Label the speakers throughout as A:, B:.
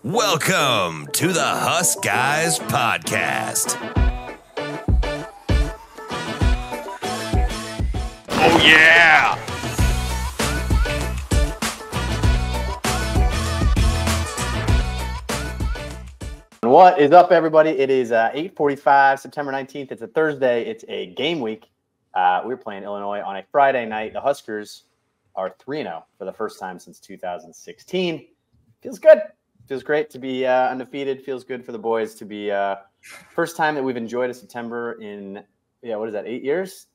A: Welcome to the Huskers podcast. Oh yeah!
B: What is up, everybody? It is 8:45, September 19th. It's a Thursday. It's a game week. We're playing Illinois on a Friday night. The Huskers are 3-0 for the first time since 2016. Feels good. Feels great to be undefeated. Feels good for the boys to be first time that we've enjoyed a September in, 8 years?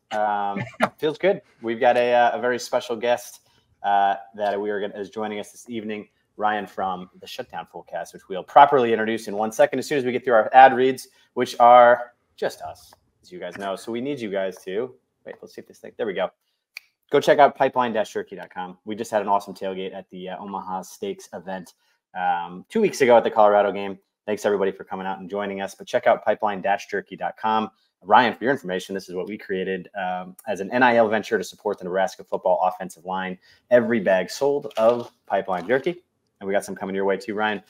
B: Feels good. We've got a very special guest that is joining us this evening, Ryan from the Shutdown Fullcast, which we'll properly introduce in 1 second as soon as we get through our ad reads, which are just us, as you guys know. So we need you guys to wait. Let's see if this thing. There we go. Go check out pipeline-jerky.com. We just had an awesome tailgate at the Omaha Steaks event 2 weeks ago at the Colorado game. Thanks everybody for coming out and joining us. But check out pipeline-jerky.com. Ryan, for your information, this is what we created as an NIL venture to support the Nebraska football offensive line. Every bag sold of Pipeline Jerky. And we got some coming your way too, Ryan.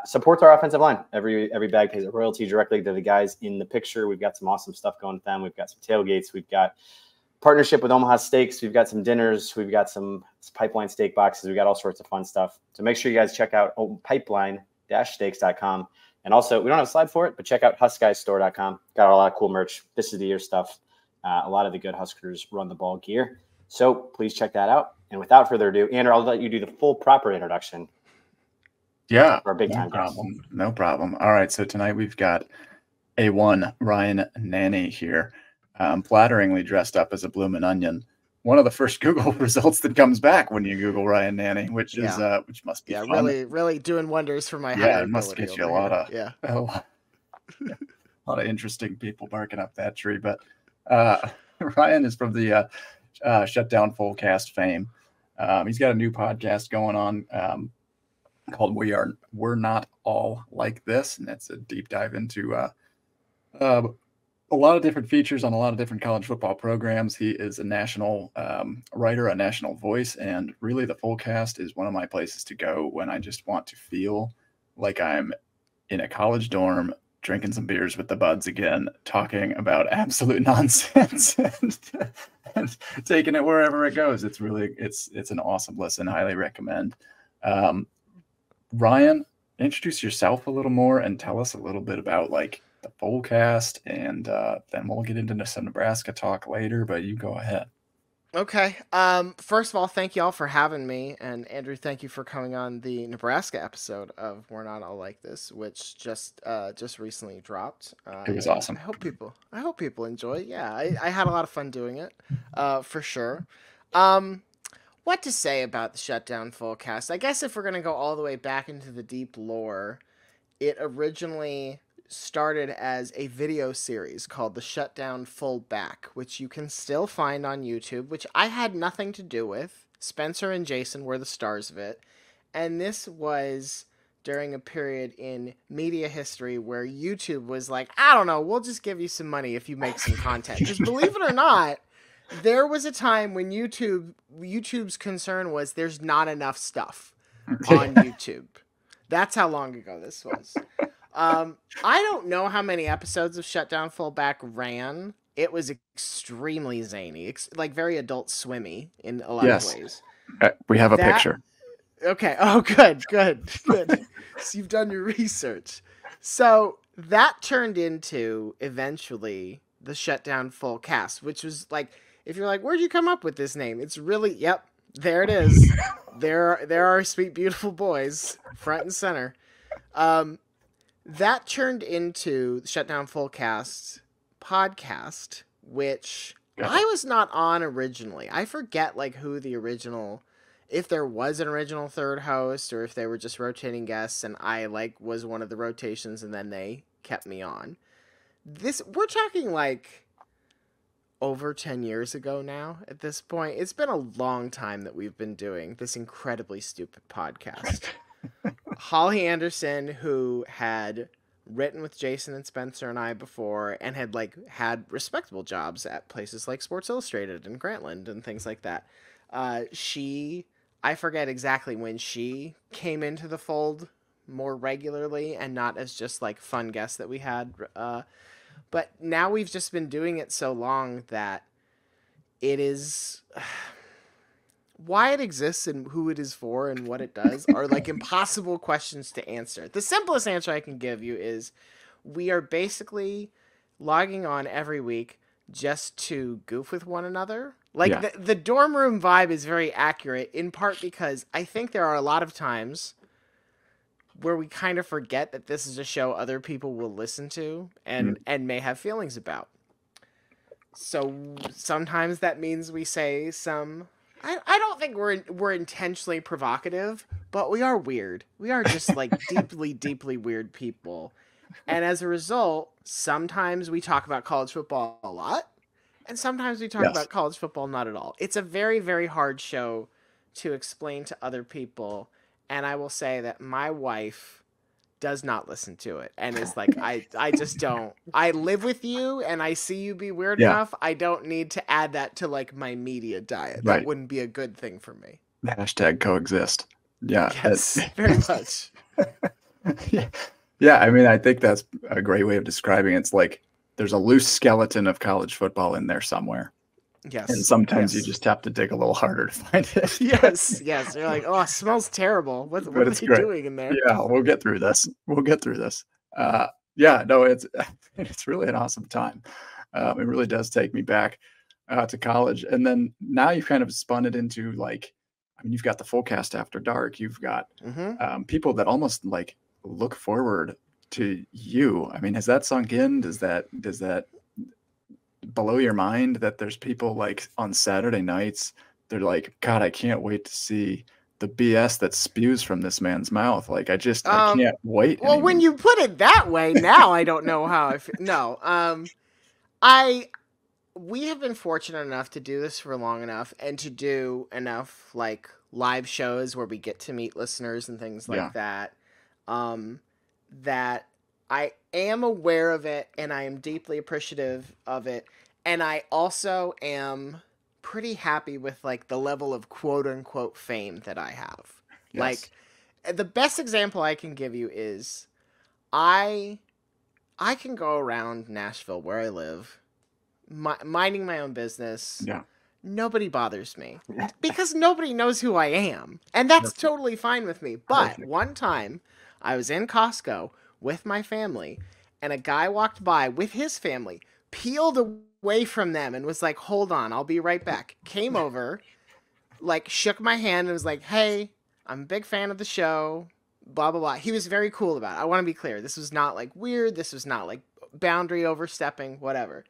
B: Supports our offensive line. Every bag pays a royalty directly to the guys in the picture. We've got some awesome stuff going with them. We've got some tailgates. We've got partnership with Omaha Steaks. We've got some dinners. We've got some Pipeline steak boxes. We've got all sorts of fun stuff. So make sure you guys check out pipeline-steaks.com. And also, we don't have a slide for it, but check out huskguysstore.com. Got a lot of cool merch. This is the year stuff. A lot of the good Huskers run the ball gear. So please check that out. And without further ado, Andrew, I'll let you do the full proper introduction.
C: Yeah,
B: for our big time
C: problem. No problem. All right, so tonight we've got A1 Ryan Nanni here, flatteringly dressed up as a bloomin' onion. One of the first Google results that comes back when you Google Ryan Nanni, which must be fun.
D: really doing wonders for my
C: it must get you a lot of interesting people barking up that tree. But Ryan is from the Shutdown Fullcast fame. He's got a new podcast going on called We're Not All Like This, and it's a deep dive into a lot of different features on a lot of different college football programs. He is a national writer, a national voice, and really the Fullcast is one of my places to go when I just want to feel like I'm in a college dorm drinking some beers with the buds again, talking about absolute nonsense and taking it wherever it goes. It's an awesome listen. Highly recommend. Ryan, introduce yourself a little more and tell us a little bit about the Fullcast, and then we'll get into some Nebraska talk later, but you go ahead.
D: Okay. First of all, thank you all for having me. And Andrew, thank you for coming on the Nebraska episode of We're Not All Like This, which just recently dropped.
C: It was awesome.
D: I hope people enjoy it. Yeah, I had a lot of fun doing it, for sure. What to say about the Shutdown Fullcast? I guess if we're going to go all the way back into the deep lore, it originally started as a video series called the Shutdown Fullback, which you can still find on YouTube, which I had nothing to do with. Spencer and Jason were the stars of it. And this was during a period in media history where YouTube was like, I don't know, we'll just give you some money if you make some content. Because believe it or not, there was a time when YouTube's concern was there's not enough stuff on YouTube. That's how long ago this was. I don't know how many episodes of Shutdown Fullback ran. It was extremely zany, very Adult Swimmy in a lot of ways.
C: We have a picture.
D: Okay. Oh, good. So you've done your research. So that turned into eventually the Shutdown Fullcast, which was if you're like, where'd you come up with this name? It's really, yep, there it is. There are sweet, beautiful boys front and center. That turned into the Shutdown Fullcast podcast, which I was not on originally. I forget who the original, if there was an original third host or if they were just rotating guests and I was one of the rotations and then they kept me on. We're talking over 10 years ago now at this point. It's been a long time that we've been doing this incredibly stupid podcast. Holly Anderson, who had written with Jason and Spencer and I before and had had respectable jobs at places like Sports Illustrated and Grantland and things like that. I forget exactly when she came into the fold more regularly and not as just like fun guests that we had. But now we've just been doing it so long that it is why it exists and who it is for and what it does are like impossible questions to answer. The simplest answer I can give you is we are basically logging on every week just to goof with one another. Like the dorm room vibe is very accurate, in part because I think there are a lot of times where we kind of forget that this is a show other people will listen to and may have feelings about. So sometimes that means we say some. I don't think we're intentionally provocative, but we are weird. We are just like deeply, deeply weird people. And as a result, sometimes we talk about college football a lot, and sometimes we talk about college football not at all. It's a very, very hard show to explain to other people. And I will say that my wife does not listen to it and is like, I just don't. I live with you and I see you be weird enough. I don't need to add that to like my media diet. That wouldn't be a good thing for me.
C: Hashtag coexist. Yeah.
D: Yes, very much.
C: Yeah. I mean, I think that's a great way of describing it. It's like there's a loose skeleton of college football in there somewhere.
D: Yes.
C: And sometimes you just have to dig a to find it.
D: Yes. You're like, oh, it smells terrible. What are they doing in there?
C: Yeah, we'll get through this. No, it's really an awesome time. It really does take me back to college. And then now you've kind of spun it into like, I mean, you've got the full cast after dark. You've got people that almost like look forward to you. I mean, has that sunk in? Does that blow your mind that there's people like on Saturday nights, they're like, God, I can't wait to see the BS that spews from this man's mouth. Like, I can't wait.
D: Well, when you put it that way, now I don't know how I feel. No, we have been fortunate enough to do this for long enough and to do enough like live shows where we get to meet listeners and things like that, that I am aware of it and I am deeply appreciative of it. And I also am pretty happy with like the level of quote unquote fame that I have.
C: Yes.
D: Like the best example I can give you is I can go around Nashville where I live, minding my own business.
C: Yeah.
D: Nobody bothers me because nobody knows who I am. And that's totally fine with me. But one time I was in Costco with my family, and a guy walked by with his family, peeled away from them and was like, hold on, I'll be right back. Came over, like shook my hand and was like, hey, I'm a big fan of the show, blah, blah, blah. He was very cool about it. I want to be clear. This was not like weird. This was not like boundary overstepping, whatever.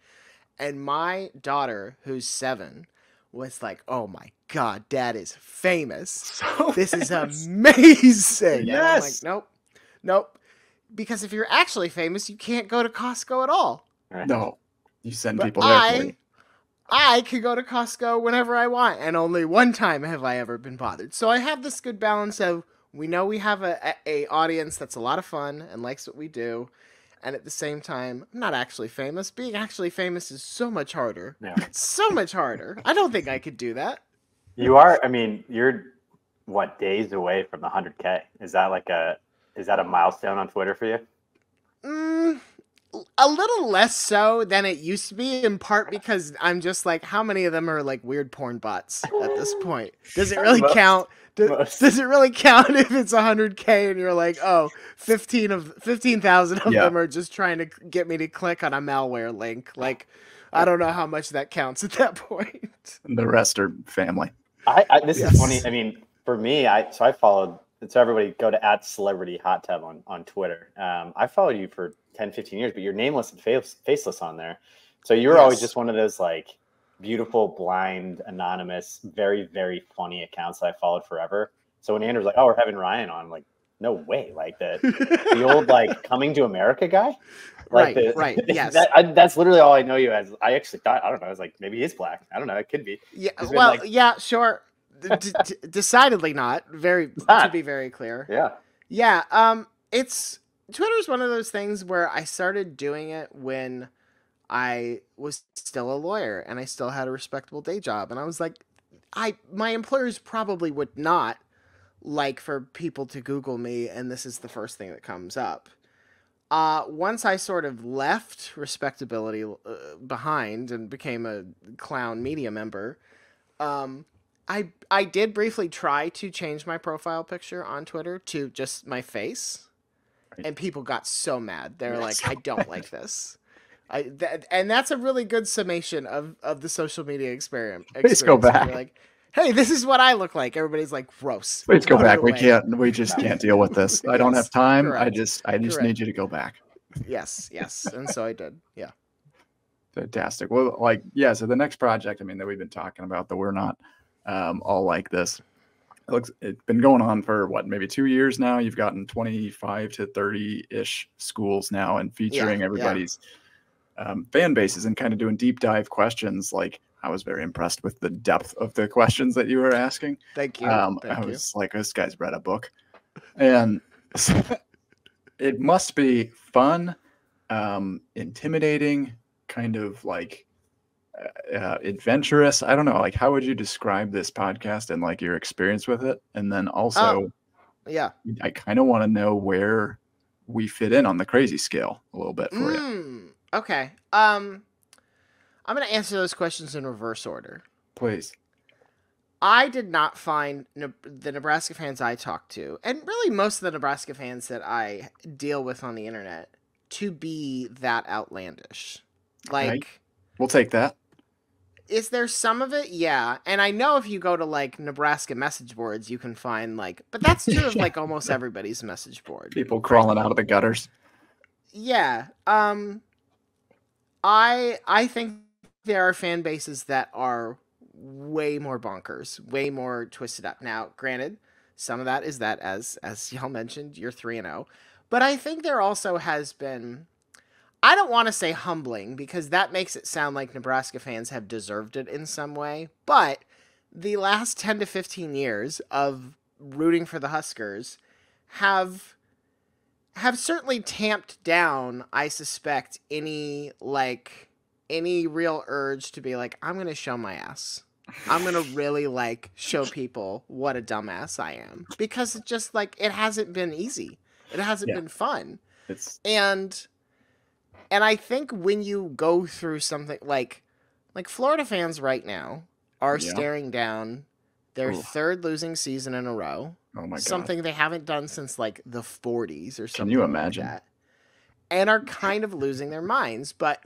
D: And my daughter, who's 7, was like, oh my God, Dad is famous. This is amazing.
B: Yes.
D: And I'm like, nope. Because if you're actually famous, you can't go to Costco at all.
C: No, you send
D: But
C: people there.
D: I could go to Costco whenever I want, and only one time have I ever been bothered. So I have this good balance of, we know we have a audience that's a lot of fun and likes what we do, and at the same time, I'm not actually famous. Being actually famous is so much harder.
B: Yeah.
D: So much harder. I don't think I could do that.
B: You are. I mean, you're what, days away from the 100K? Is that a milestone on Twitter for you?
D: A little less so than it used to be, in part because I'm just like, how many of them are like weird porn bots at this point? Does it really count? Does it really count if it's 100K and you're like, oh, 15,000 of them are just trying to get me to click on a malware link? Like, I don't know how much that counts at that point.
C: The rest are family.
B: This is funny. I mean, for me, I followed. So everybody go to @celebrityhottub on Twitter. I followed you for 10, 15 years, but you're nameless and faceless on there. So you were always just one of those like beautiful, blind, anonymous, very, very funny accounts that I followed forever. So when Andrew was like, oh, we're having Ryan on, I'm like, no way. Like the old like Coming to America guy. Like
D: right. Yes.
B: That's literally all I know you as. I actually thought, I don't know. I was like, maybe he's black. I don't know. It could be.
D: Yeah. Well, yeah, sure. Decidedly not. To be very clear.
B: Yeah.
D: Yeah. Twitter's one of those things where I started doing it when I was still a lawyer and I still had a respectable day job, and I was like, my employers probably would not like for people to Google me, and this is the first thing that comes up. Once I sort of left respectability behind and became a clown media member, I did briefly try to change my profile picture on Twitter to just my face, and people got so mad. They're like, "I don't like this." And that's a really good summation of the social media experience.
C: Please go back.
D: You're like, "Hey, this is what I look like." Everybody's like, "Gross."
C: Please go
D: Put it
C: back.
D: away.
C: We just can't deal with this. I don't
D: Yes,
C: have time.
D: correct.
C: I just
D: Correct.
C: need you to go back.
D: Yes. And so I did. Yeah.
C: Fantastic. Well, so the next project, that we've been talking about, that we're not all like this. It's been going on for maybe 2 years now. You've gotten 25 to 30-ish schools now, and featuring everybody's fan bases and kind of doing deep dive questions. Like, I was very impressed with the depth of the questions that you were asking.
D: Thank you.
C: I was like, this guy's read a book. And it must be fun, intimidating, kind of like adventurous. I don't know. Like, how would you describe this podcast and like your experience with it? And then also, I kind of want to know where we fit in on the crazy scale a little bit for you.
D: Okay. I'm going to answer those questions in reverse order.
C: Please.
D: I did not find the Nebraska fans I talked to, and really most of the Nebraska fans that I deal with on the internet, to be that outlandish. Like,
C: okay. We'll take that.
D: Is there some of it? Yeah. And I know if you go to like Nebraska message boards, you can find but that's true of like almost everybody's message board.
C: People crawling out of the gutters.
D: Yeah. I think there are fan bases that are way more bonkers, way more twisted up. Now, granted, some of that is that, as y'all mentioned, you're 3-0. But I think there also has been, I don't want to say humbling, because that makes it sound like Nebraska fans have deserved it in some way. But the last 10 to 15 years of rooting for the Huskers have certainly tamped down, I suspect, any real urge to be like, I'm going to show my ass. I'm going to really show people what a dumbass I am, because it just it hasn't been easy. It hasn't been fun. And I think when you go through something like Florida fans right now are staring down their third losing season in a row.
C: Oh my God.
D: Something they haven't done since the 40s or something.
C: Can you imagine?
D: Like that. And are kind of losing their minds, but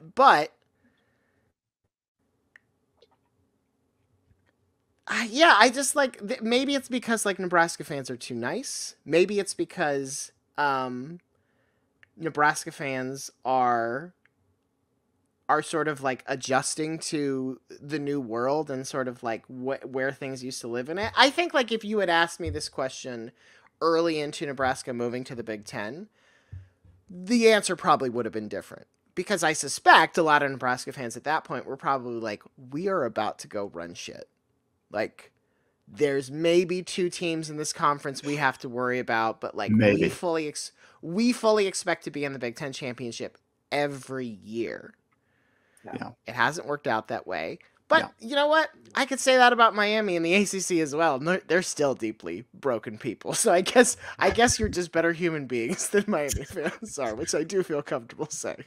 D: I just maybe it's because Nebraska fans are too nice. Maybe it's because Nebraska fans are sort of adjusting to the new world and sort of where things used to live in it. I think if you had asked me this question early into Nebraska moving to the Big Ten, the answer probably would have been different, because I suspect a lot of Nebraska fans at that point were probably we are about to go run shit. There's maybe 2 teams in this conference we have to worry about, but we fully expect to be in the Big Ten championship every year.
C: Yeah. It
D: hasn't worked out that way. But you know what? I could say that about Miami and the ACC as well. They're still deeply broken people. So I guess you're just better human beings than Miami fans are, which I do feel comfortable saying.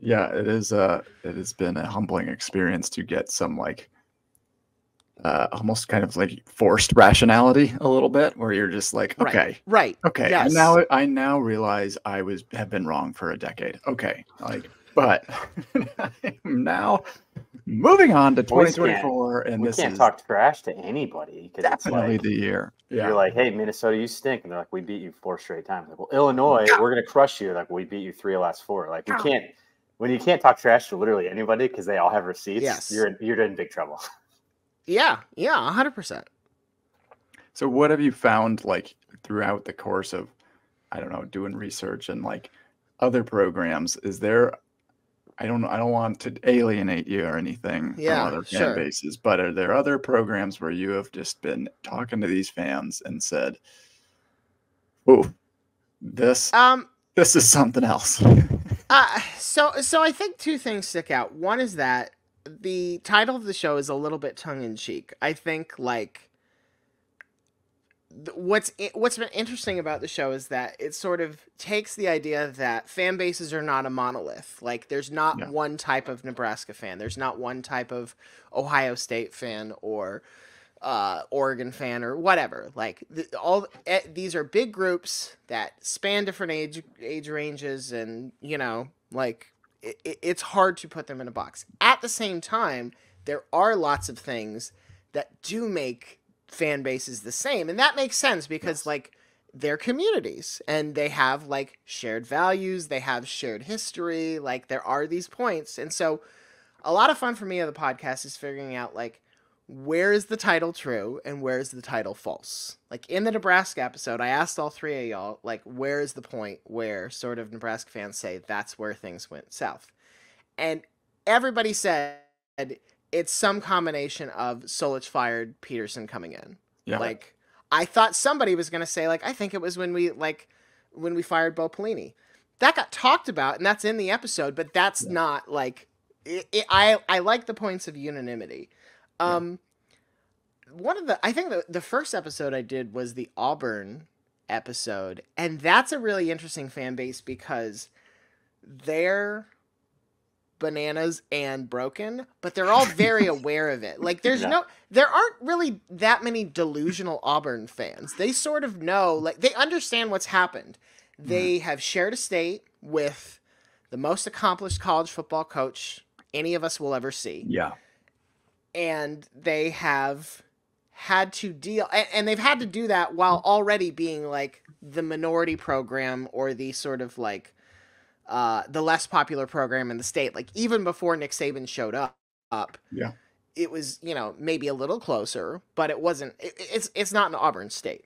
C: Yeah, it is. It has been a humbling experience to get some almost kind of forced rationality a little bit, where you're just okay,
D: right,
C: okay.
D: Yes.
C: And I now realize I have been wrong for a decade. Okay, but I'm now moving on to 2024, and this
B: can't talk trash to anybody, because
C: definitely the year.
B: Yeah. You're hey, Minnesota, you stink, and they're we beat you 4 straight times. Well, Illinois, we're gonna crush you. We beat you 3 of the last 4. We can't. When you can't talk trash to literally anybody because they all have receipts, you're in big trouble.
D: Yeah, 100%.
C: So what have you found throughout the course of, I don't know, doing research and other programs? Is there, I don't want to alienate you or anything from other fan bases, but are there other programs where you have just been talking to these fans and said, "Oh, this is something else"?
D: So I think 2 things stick out. One is that the title of the show is a little bit tongue-in-cheek. I think, what's been interesting about the show is that it sort of takes the idea that fan bases are not a monolith. Like, there's not one type of Nebraska fan. There's not one type of Ohio State fan or Oregon fan or whatever. Like, these are big groups that span different age ranges, and like it's hard to put them in a box. At the same time, there are lots of things that do make fan bases the same, and that makes sense because like they're communities and they have like shared values, they have shared history, like there are these points. And so a lot of fun for me of the podcast is figuring out like where is the title true and where is the title false. Like in the Nebraska episode, I asked all three of y'all, like, where is the point where sort of Nebraska fans say that's where things went south? And everybody said it's some combination of Solich fired, Peterson coming in. Yeah. Like, I thought somebody was going to say, like, I think it was when we fired Bo Pelini. That got talked about, and that's in the episode, but that's not, like, I like the points of unanimity. I think the first episode I did was the Auburn episode, and that's a really interesting fan base because they're bananas and broken, but they're all very aware of it. Like there aren't really that many delusional Auburn fans. They sort of know, like they understand what's happened. They have shared a state with the most accomplished college football coach any of us will ever see. Yeah. And they have had to deal, and they've had to do that while already being like the minority program or the sort of like the less popular program in the state. Like even before Nick Saban showed up, it was, maybe a little closer, but it wasn't, it's not an Auburn state.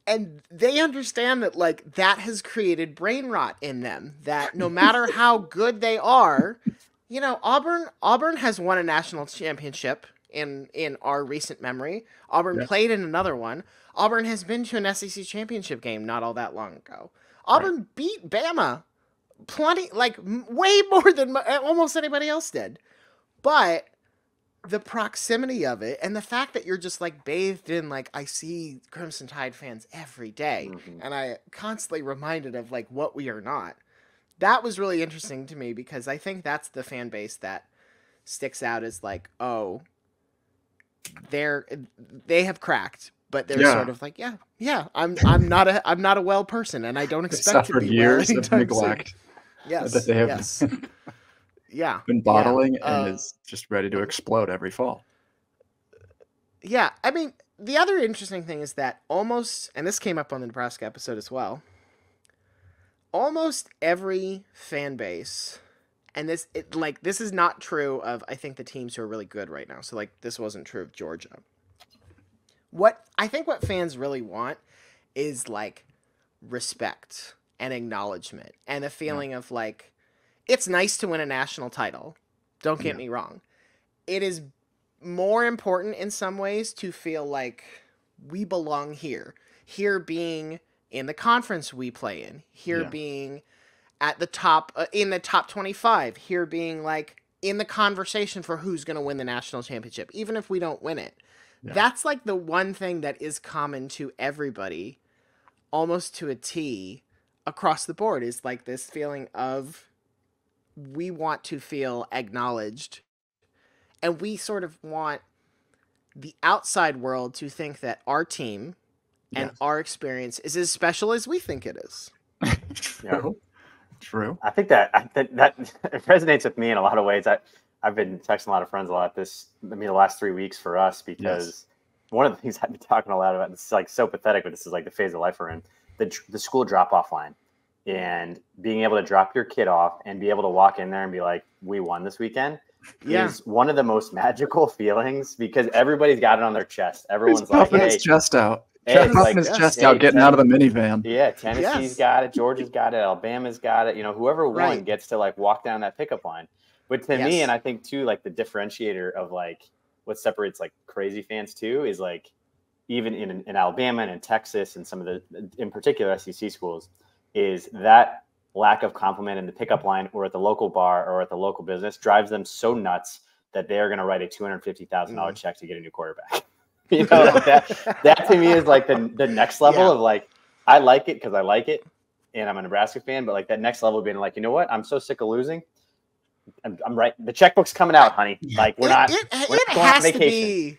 D: And they understand that like that has created brain rot in them, that no matter how good they are, Auburn has won a national championship in our recent memory. Auburn played in another one. Auburn has been to an SEC championship game not all that long ago. Auburn beat Bama plenty, like way more than almost anybody else did. But the proximity of it and the fact that you're just like bathed in, like, I see Crimson Tide fans every day, and I constantly reminded of like what we are not. That was really interesting to me because I think that's the fan base that sticks out as like, oh, they have cracked, but they're sort of like, I'm not a well person, and I don't expect to be
C: years
D: well
C: of neglect.
D: Yes,
C: that they have been bottling and is just ready to explode every fall.
D: Yeah, I mean, the other interesting thing is that almost, and this came up on the Nebraska episode as well, almost every fan base, and this is not true of, I think, the teams who are really good right now. So like this wasn't true of Georgia. What fans really want is like respect and acknowledgement and a feeling of like, it's nice to win a national title. Don't get me wrong. It is more important in some ways to feel like we belong here. Here being in the conference we play in. Here being at the top, in the top 25. Here being like in the conversation for who's going to win the national championship, even if we don't win it. Yeah. That's like the one thing that is common to everybody, almost to a T, across the board, is like this feeling of we want to feel acknowledged, and we sort of want the outside world to think that our team and our experience is as special as we think it is.
C: True.
B: I think that it resonates with me in a lot of ways. I've been texting a lot of friends a lot the last 3 weeks for us, because one of the things I've been talking a lot about, this is like so pathetic, but this is like the phase of life we're in, the school drop-off line. And being able to drop your kid off and be able to walk in there and be like, we won this weekend is one of the most magical feelings, because everybody's got it on their chest. Everyone's like,
C: hey, his chest out. Puffing his chest out, getting out of the minivan.
B: Yeah, Tennessee's got it. Georgia's got it. Alabama's got it. Whoever won gets to like walk down that pickup line. But to me, and I think too, like the differentiator of like what separates like crazy fans too is like, even in Alabama and in Texas and some of the, in particular, SEC schools, is that lack of compliment in the pickup line or at the local bar or at the local business drives them so nuts that they are going to write a $250,000 check to get a new quarterback. You know, like that to me is like the next level of like, I like it because I like it, and I'm a Nebraska fan. But like that next level being like, you know what? I'm so sick of losing. I'm right. The checkbook's coming out, honey. Like we're not going on vacation.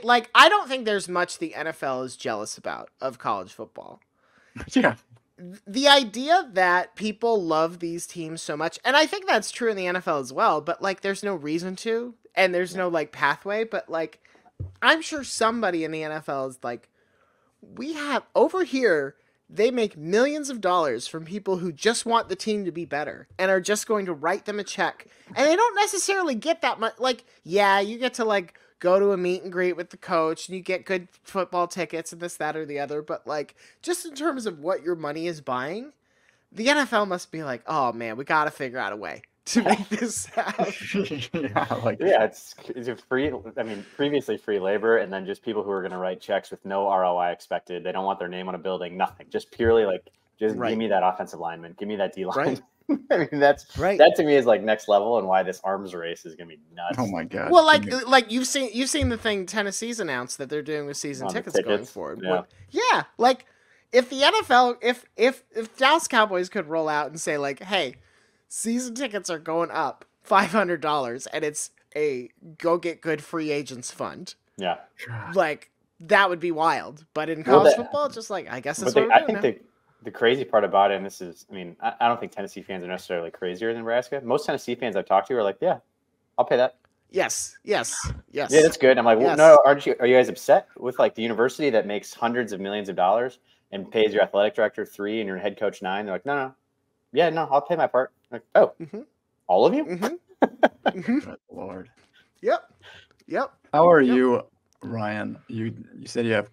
D: Like I don't think there's much the NFL is jealous about of college football.
C: Yeah.
D: The idea that people love these teams so much, and I think that's true in the NFL as well, but like there's no reason to, and there's no like pathway, but like I'm sure somebody in the NFL is like, we have over here, they make millions of dollars from people who just want the team to be better and are just going to write them a check. And they don't necessarily get that much. Like, yeah, you get to like go to a meet and greet with the coach and you get good football tickets and this, that, or the other. But like, just in terms of what your money is buying, the NFL must be like, oh man, we got to figure out a way to make this happen.
B: It's a free. I mean, previously free labor, and then just people who are going to write checks with no ROI expected. They don't want their name on a building, nothing. Just purely like, give me that offensive lineman, give me that D line.
D: Right.
B: I mean, that to me is like next level, and why this arms race is going to be nuts.
C: Oh my god.
D: Well, like you've seen the thing Tennessee's announced that they're doing with season tickets going forward.
B: Yeah.
D: Like if the NFL, if Dallas Cowboys could roll out and say like, hey, season tickets are going up $500, and it's a go get good free agents fund.
B: Yeah,
D: like that would be wild. But in college football, just like I guess that's what
B: I think the crazy part about it, and this is, I mean, I don't think Tennessee fans are necessarily crazier than Nebraska. Most Tennessee fans I've talked to are like, yeah, I'll pay that.
D: Yes.
B: Yeah, that's good. I'm like, well, no, are you guys upset with like the university that makes hundreds of millions of dollars and pays your athletic director $3 and your head coach $9? They're like, no. Yeah, no, I'll pay my part. Like, oh, all of you?
C: Good Lord.
D: Yep.
C: How are you, Ryan? You said you have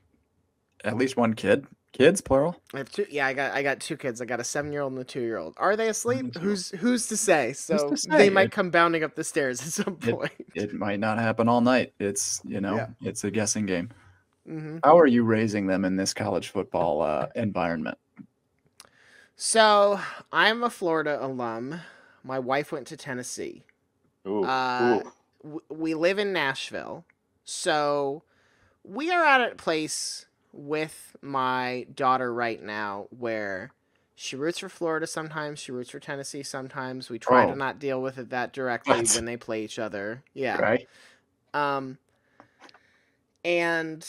C: at least one kid. Kids, plural?
D: I have two. Yeah, I got two kids. I got a 7-year-old and a 2-year-old. Are they asleep? Who's to say? So they might come bounding up the stairs at some point.
C: It might not happen all night. It's it's a guessing game. How are you raising them in this college football environment?
D: So I'm a Florida alum. My wife went to Tennessee. We live in Nashville. So we are at a place with my daughter right now where she roots for Florida sometimes, she roots for Tennessee sometimes. We try to not deal with it that directly when they play each other. Yeah.
C: Right.
D: And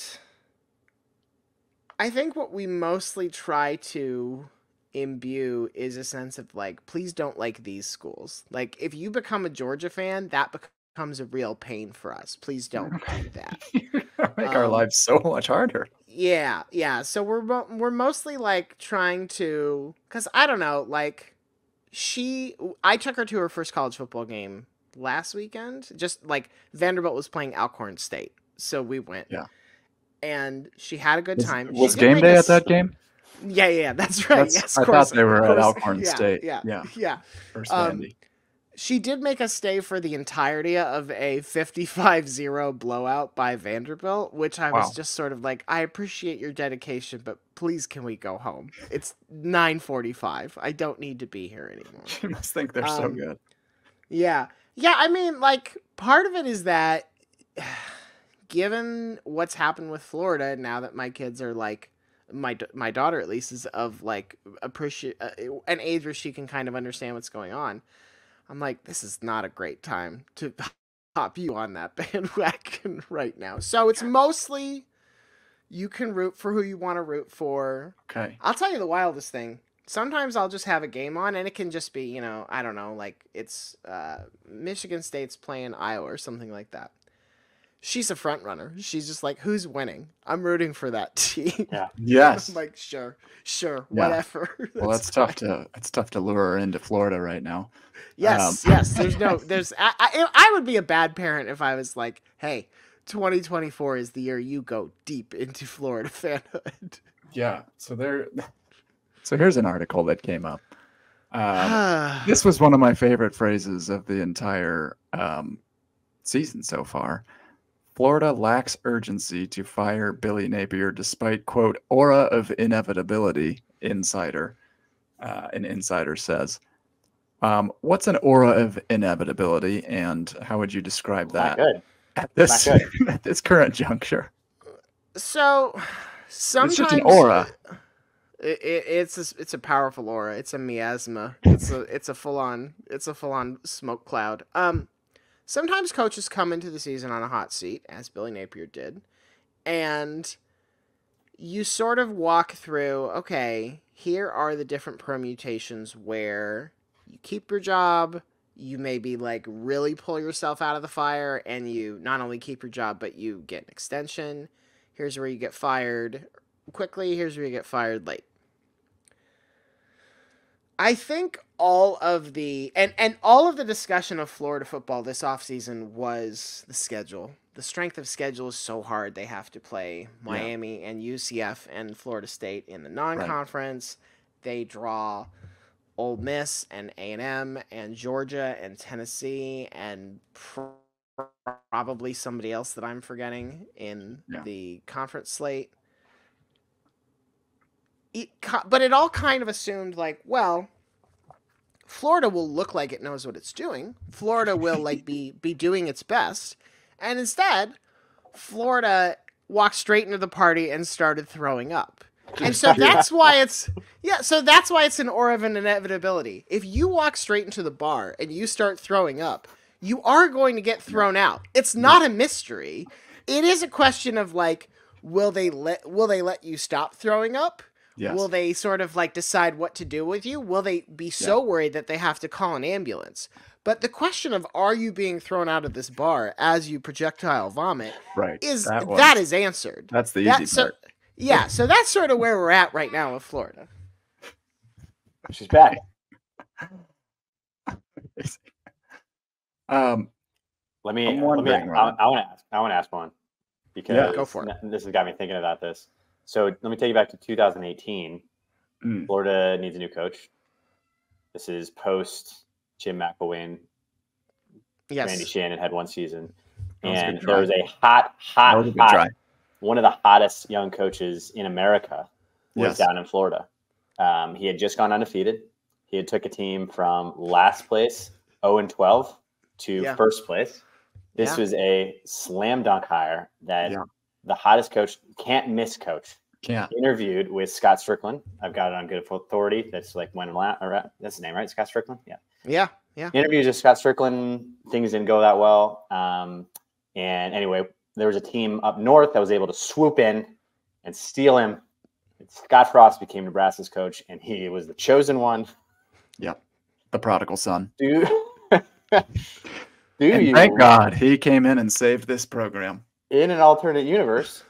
D: I think what we mostly try to imbue is a sense of like, please don't like these schools. Like if you become a Georgia fan, that becomes a real pain for us. Please don't do that.
C: Make our lives so much harder.
D: Yeah. So we're mostly like trying to, because I don't know, like I took her to her first college football game last weekend. Just like Vanderbilt was playing Alcorn State, so we went.
C: Yeah.
D: And she had a good time.
C: Was game day at that game?
D: Yeah, that's right. Yes,
C: I thought they were at Alcorn State.
D: Yeah.
C: First Andy.
D: She did make us stay for the entirety of a 55-0 blowout by Vanderbilt, which I was just sort of like, I appreciate your dedication, but please can we go home? It's 9:45. I don't need to be here anymore.
C: You must think they're so good.
D: Yeah. I mean, like, part of it is that given what's happened with Florida, now that my kids are like, my daughter at least is of like an age where she can kind of understand what's going on. I'm like, this is not a great time to hop you on that bandwagon right now. So it's mostly you can root for who you want to root for.
C: Okay.
D: I'll tell you the wildest thing. Sometimes I'll just have a game on and it can just be, I don't know, like it's Michigan State's playing Iowa or something like that. She's a front runner. She's just like, who's winning? I'm rooting for that team.
B: Yeah.
C: Yes.
D: I'm like, sure, whatever.
C: Well, it's tough to lure her into Florida right now.
D: Yes. I would be a bad parent if I was like, hey, 2024 is the year you go deep into Florida fanhood.
C: Yeah. So here's an article that came up. This was one of my favorite phrases of the entire season so far. Florida lacks urgency to fire Billy Napier despite, quote, aura of inevitability, an insider says. What's an aura of inevitability, and how would you describe that at this current juncture?
D: So sometimes
C: It's just an aura.
D: It's a powerful aura. It's a miasma. It's a full on smoke cloud. Sometimes coaches come into the season on a hot seat, as Billy Napier did, and you sort of walk through, okay, here are the different permutations where you keep your job, you maybe like really pull yourself out of the fire, and you not only keep your job, but you get an extension. Here's where you get fired quickly, here's where you get fired late. I think all of the all of the discussion of Florida football this offseason was the schedule. The strength of schedule is so hard. They have to play Miami and UCF and Florida State in the non-conference. Right. They draw Ole Miss and A&M and Georgia and Tennessee and probably somebody else that I'm forgetting in the conference slate. But it all kind of assumed, like, well, Florida will look like it knows what it's doing. Florida will like be doing its best. And instead, Florida walked straight into the party and started throwing up. And so that's why it's an aura of an inevitability. If you walk straight into the bar and you start throwing up, you are going to get thrown out. It's not a mystery. It is a question of like, will they let you stop throwing up? Yes. Will they sort of like decide what to do with you? Will they be so worried that they have to call an ambulance? But the question of are you being thrown out of this bar as you projectile vomit is that is answered.
C: That's the easy part.
D: Yeah, so that's sort of where we're at right now with Florida.
B: She's back. I want to ask one because
D: go for it.
B: This has got me thinking about this. So let me take you back to 2018. Florida needs a new coach. This is post Jim McElwain.
D: Yes.
B: Randy Shannon had one season. And there was a hot, one of the hottest young coaches in America was down in Florida. He had just gone undefeated. He had took a team from last place, 0-12, to first place. This was a slam dunk hire that the hottest coach, can't miss coach, interviewed with Scott Strickland. I've got it on good authority. That's like that's his name, right? Scott Strickland?
D: Yeah.
B: Interviews with Scott Strickland. Things didn't go that well. And anyway, there was a team up north that was able to swoop in and steal him. And Scott Frost became Nebraska's coach, and he was the chosen one.
C: Yep. The prodigal son.
B: Dude.
C: Thank God he came in and saved this program.
B: In an alternate universe,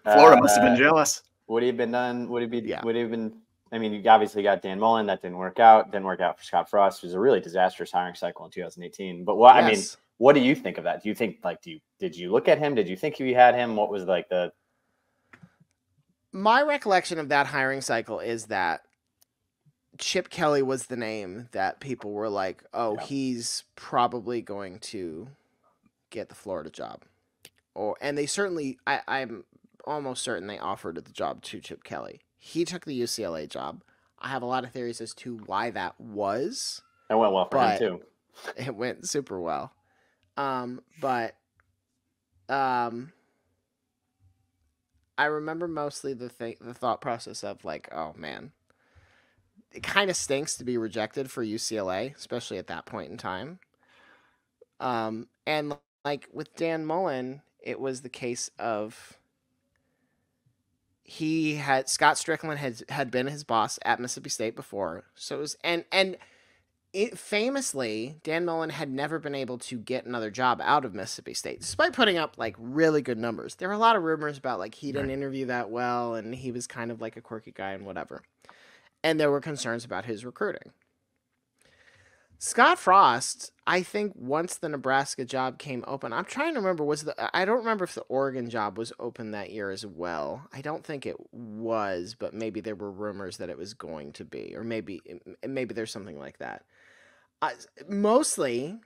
C: Florida must have been jealous.
B: Would he have been done? Would he have been? I mean, you obviously got Dan Mullen. That didn't work out. Didn't work out for Scott Frost. It was a really disastrous hiring cycle in 2018. But I mean, what do you think of that? Do you think did you look at him? Did you think you had him? What was like the?
D: My recollection of that hiring cycle is that Chip Kelly was the name that people were like, oh, he's probably going to get the Florida job. And they certainly, I'm almost certain they offered the job to Chip Kelly. He took the UCLA job. I have a lot of theories as to why that was.
B: It went well for him too.
D: It went super well. I remember mostly the thought process of like, oh man, it kind of stinks to be rejected for UCLA, especially at that point in time. And like with Dan Mullen, it was the case of Scott Strickland had been his boss at Mississippi State before. So it was, famously, Dan Mullen had never been able to get another job out of Mississippi State, despite putting up like really good numbers. There were a lot of rumors about like he didn't interview that well, and he was kind of like a quirky guy and whatever. And there were concerns about his recruiting. Scott Frost, I think once the Nebraska job came open, I'm trying to remember, I don't remember if the Oregon job was open that year as well. I don't think it was, but maybe there were rumors that it was going to be, or maybe there's something like that. Mostly,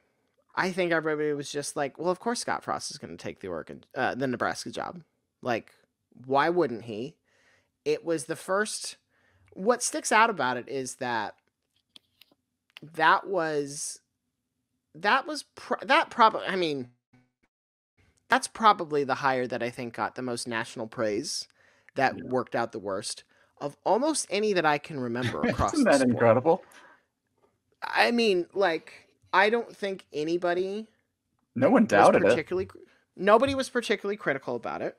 D: I think everybody was just like, well, of course Scott Frost is going to take the Nebraska job. Like, why wouldn't he? It was the first. What sticks out about it is that probably, I mean, that's probably the hire that I think got the most national praise, that worked out the worst of almost any that I can remember across
C: Isn't
D: the
C: that
D: sport.
C: incredible?
D: I mean, like, I don't think anybody
C: No one
D: was
C: doubted it.
D: particularly nobody was particularly critical about it.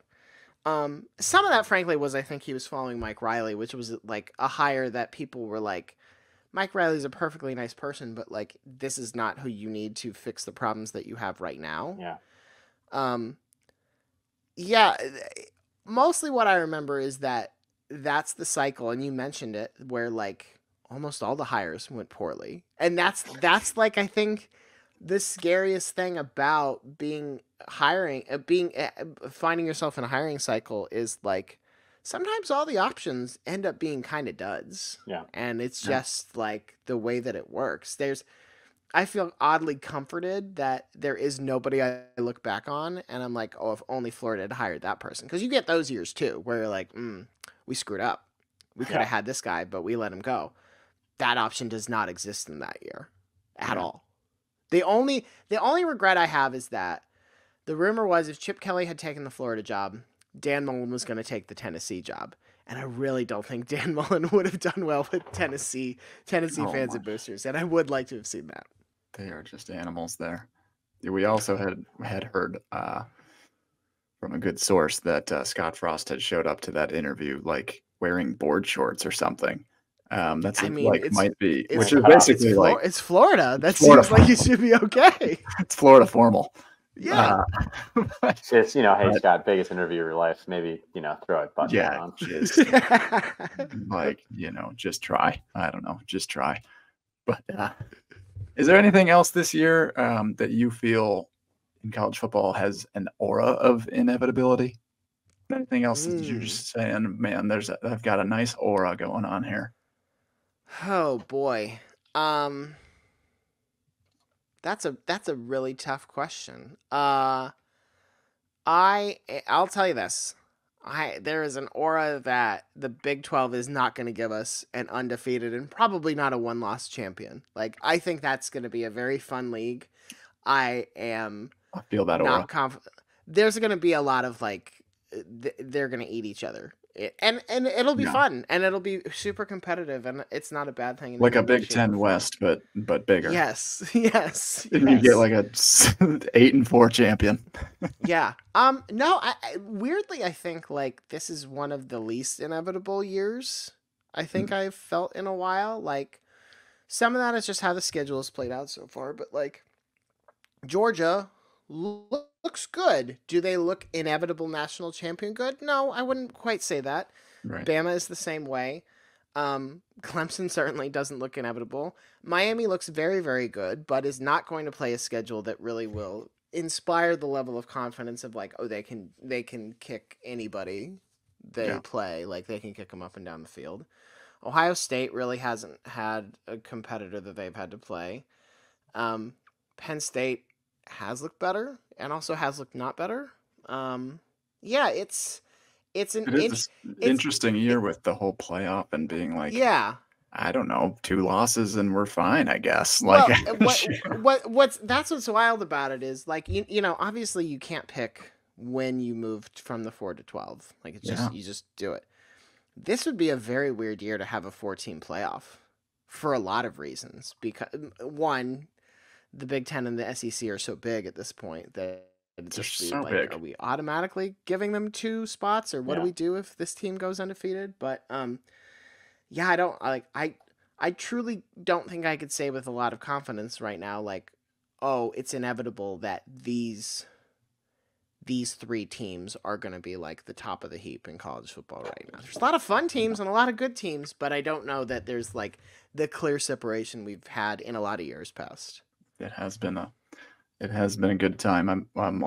D: Some of that, frankly, was I think he was following Mike Riley, which was like a hire that people were like, Mike Riley's a perfectly nice person, but like this is not who you need to fix the problems that you have right now.
B: Yeah.
D: Yeah. Mostly what I remember is that that's the cycle, and you mentioned it, where like almost all the hires went poorly, and that's like I think the scariest thing about being finding yourself in a hiring cycle is like sometimes all the options end up being kind of duds.
B: Yeah.
D: And it's just like the way that it works. I feel oddly comforted that there is nobody I look back on and I'm like, oh, if only Florida had hired that person. Because you get those years too, where you're like, we screwed up. We could have had this guy, but we let him go. That option does not exist in that year at all. The only regret I have is that the rumor was if Chip Kelly had taken the Florida job, Dan Mullen was going to take the Tennessee job. And I really don't think Dan Mullen would have done well with Tennessee fans and boosters. And I would like to have seen that.
C: They are just animals there. We also had heard from a good source that Scott Frost had showed up to that interview like wearing board shorts or something. That's might be, which is basically
D: it's Florida. That
C: Florida
D: seems like it should be okay.
C: It's Florida formal.
D: Yeah.
B: It's, hey, Scott, biggest interview of your life. Maybe, throw it button on.
C: Just just try. I don't know. Just try. But is there anything else this year that you feel in college football has an aura of inevitability? Anything else that you're just saying, man, I've got a nice aura going on here?
D: Oh boy. That's a really tough question. I'll tell you this. There is an aura that the Big 12 is not going to give us an undefeated and probably not a one-loss champion. Like, I think that's going to be a very fun league. I
C: feel that
D: not
C: aura.
D: confident. There's going to be a lot of like they're going to eat each other. And it'll be fun, and it'll be super competitive, and it's not a bad thing.
C: Like a Big Ten West, but bigger.
D: Yes.
C: And you get like a 8-4 champion.
D: Yeah. No. Weirdly, I think like this is one of the least inevitable years I think I've felt in a while. Like some of that is just how the schedule has played out so far, but like Georgia looks good. Do they look inevitable national champion good? No, I wouldn't quite say that.
C: Right.
D: Bama is the same way. Clemson certainly doesn't look inevitable. Miami looks very, very good, but is not going to play a schedule that really will inspire the level of confidence of like, oh, they can kick anybody they play. Like they can kick them up and down the field. Ohio State really hasn't had a competitor that they've had to play. Penn State has looked better and also has looked not better. It's an
C: interesting year with the whole playoff and being like, I don't know, 2 losses and we're fine, I guess. Like,
D: that's what's wild about it is like obviously you can't pick when you moved from the 4 to 12. Like it's just you just do it. This would be a very weird year to have a 14 playoff for a lot of reasons. Because one, the Big Ten and the SEC are so big at this point that it's just
C: so
D: like,
C: big.
D: are we automatically giving them 2 spots, or what do we do if this team goes undefeated? But I truly don't think I could say with a lot of confidence right now, like, oh, it's inevitable that these 3 teams are going to be like the top of the heap in college football right now. There's a lot of fun teams and a lot of good teams, but I don't know that there's like the clear separation we've had in a lot of years past.
C: It has been a good time. I'm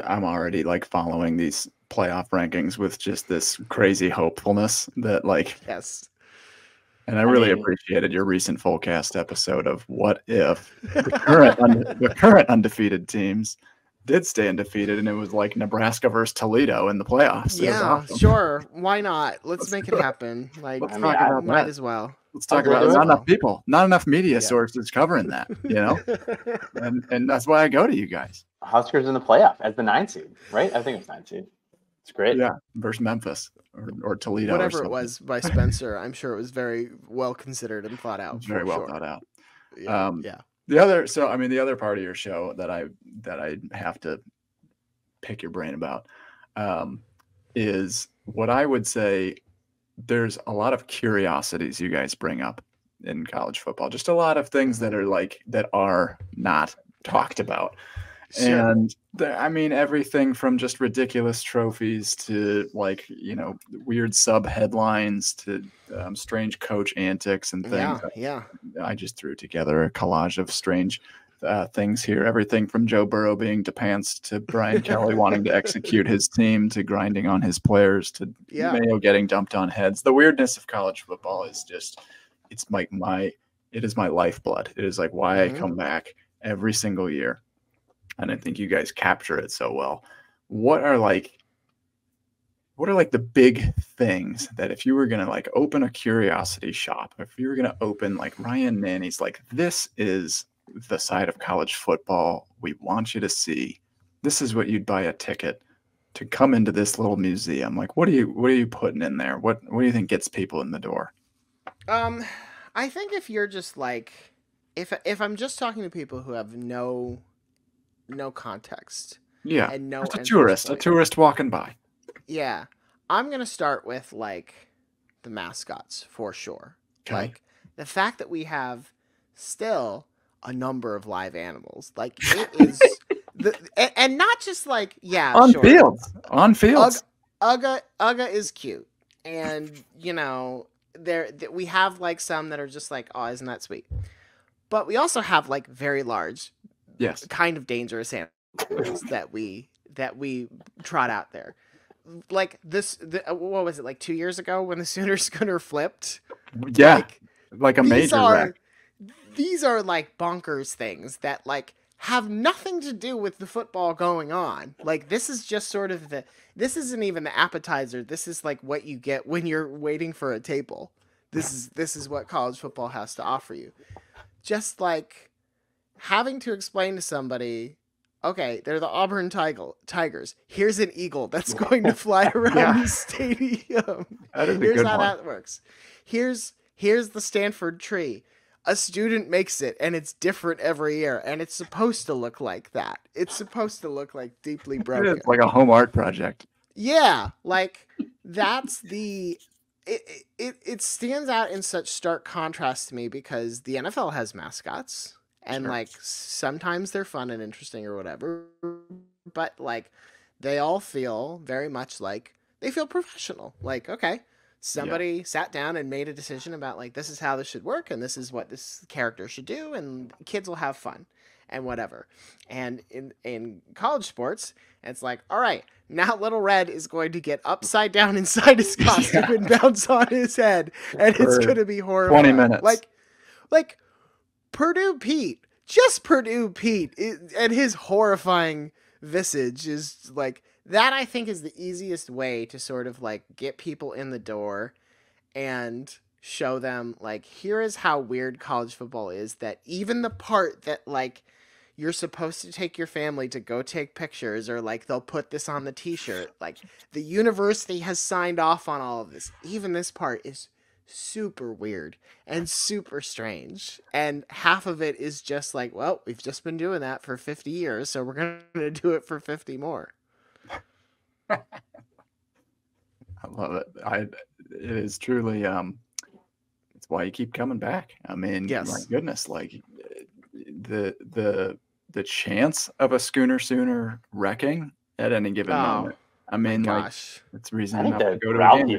C: already like following these playoff rankings with just this crazy hopefulness that like
D: yes.
C: And I really appreciated your recent Fullcast episode of what if the current undefeated teams did stay undefeated, and it was like Nebraska versus Toledo in the playoffs.
D: Yeah,
C: awesome.
D: Sure. Why not? Let's make it happen. Like, might as well.
C: Let's talk about it. Not enough people, not enough media sources covering that, and that's why I go to you guys.
B: Huskers in the playoff as the 9 seed, right? I think it's 9 seed. It's great.
C: Yeah, versus Memphis or Toledo.
D: Whatever
C: or
D: it was by Spencer, I'm sure it was very well considered and thought out.
C: Very well thought out.
D: Yeah.
C: The other part of your show that I have to pick your brain about is what I would say. There's a lot of curiosities you guys bring up in college football. Just a lot of things that are not talked about.
D: Sure.
C: And everything from just ridiculous trophies to weird sub headlines to strange coach antics and things.
D: Yeah.
C: I just threw together a collage of strange things here. Everything from Joe Burrow being depantsed to Brian Kelly wanting to execute his team to grinding on his players to Mayo getting dumped on heads. The weirdness of college football is just, it is my lifeblood. It is like why I come back every single year. And I think you guys capture it so well. What are the big things that if you were going to open a curiosity shop, if you were going to open Ryan Nanni's, this is the side of college football we want you to see. This is what you'd buy a ticket to come into this little museum. What are you putting in there? What do you think gets people in the door?
D: I think if you're just if I'm just talking to people who have no context.
C: Yeah.
D: And no
C: just a tourist walking by.
D: Yeah. I'm going to start with the mascots for sure.
C: Okay.
D: The fact that we have still a number of live animals. It is and not just
C: on
D: sure.
C: fields. On fields.
D: Ugga is cute. And we have some that are just oh, isn't that sweet? But we also have very large,
C: yes,
D: kind of dangerous animals that we trot out there. What was it, 2 years ago when the Sooner Schooner flipped?
C: Yeah, a major wreck.
D: These are bonkers things that have nothing to do with the football going on. This is just sort of this isn't even the appetizer. This is what you get when you're waiting for a table. This is what college football has to offer you. Just having to explain to somebody, okay, they're the Auburn Tigers. Here's an eagle that's going to fly around the stadium. Here's how that works. Here's the Stanford tree. A student makes it, and it's different every year, and it's supposed to look like that. It's supposed to look deeply broken.
C: It's like a home art project.
D: Yeah, that's the... It stands out in such stark contrast to me because the NFL has mascots. And
C: Sure.
D: Sometimes they're fun and interesting or whatever, but they all feel very much they feel professional. Okay, somebody sat down and made a decision about this is how this should work and this is what this character should do and kids will have fun and whatever. And in college sports, it's all right, now Little Red is going to get upside down inside his costume and bounce on his head, and it's going to be horrible.
C: 20 minutes.
D: Purdue Pete, just Purdue Pete, and his horrifying visage is that. I think is the easiest way to sort of get people in the door and show them here is how weird college football is, that even the part that you're supposed to take your family to go take pictures or they'll put this on the t-shirt, the university has signed off on all of this. Even this part is super weird and super strange, and half of it is just well, we've just been doing that for 50 years, so we're gonna do it for 50 more.
C: I love it. It is truly it's why you keep coming back.
D: Yes.
C: My goodness, the chance of a Sooner wrecking at any given moment.
D: Gosh,
C: it's reason
B: I think
C: enough to go to
B: Ralphie,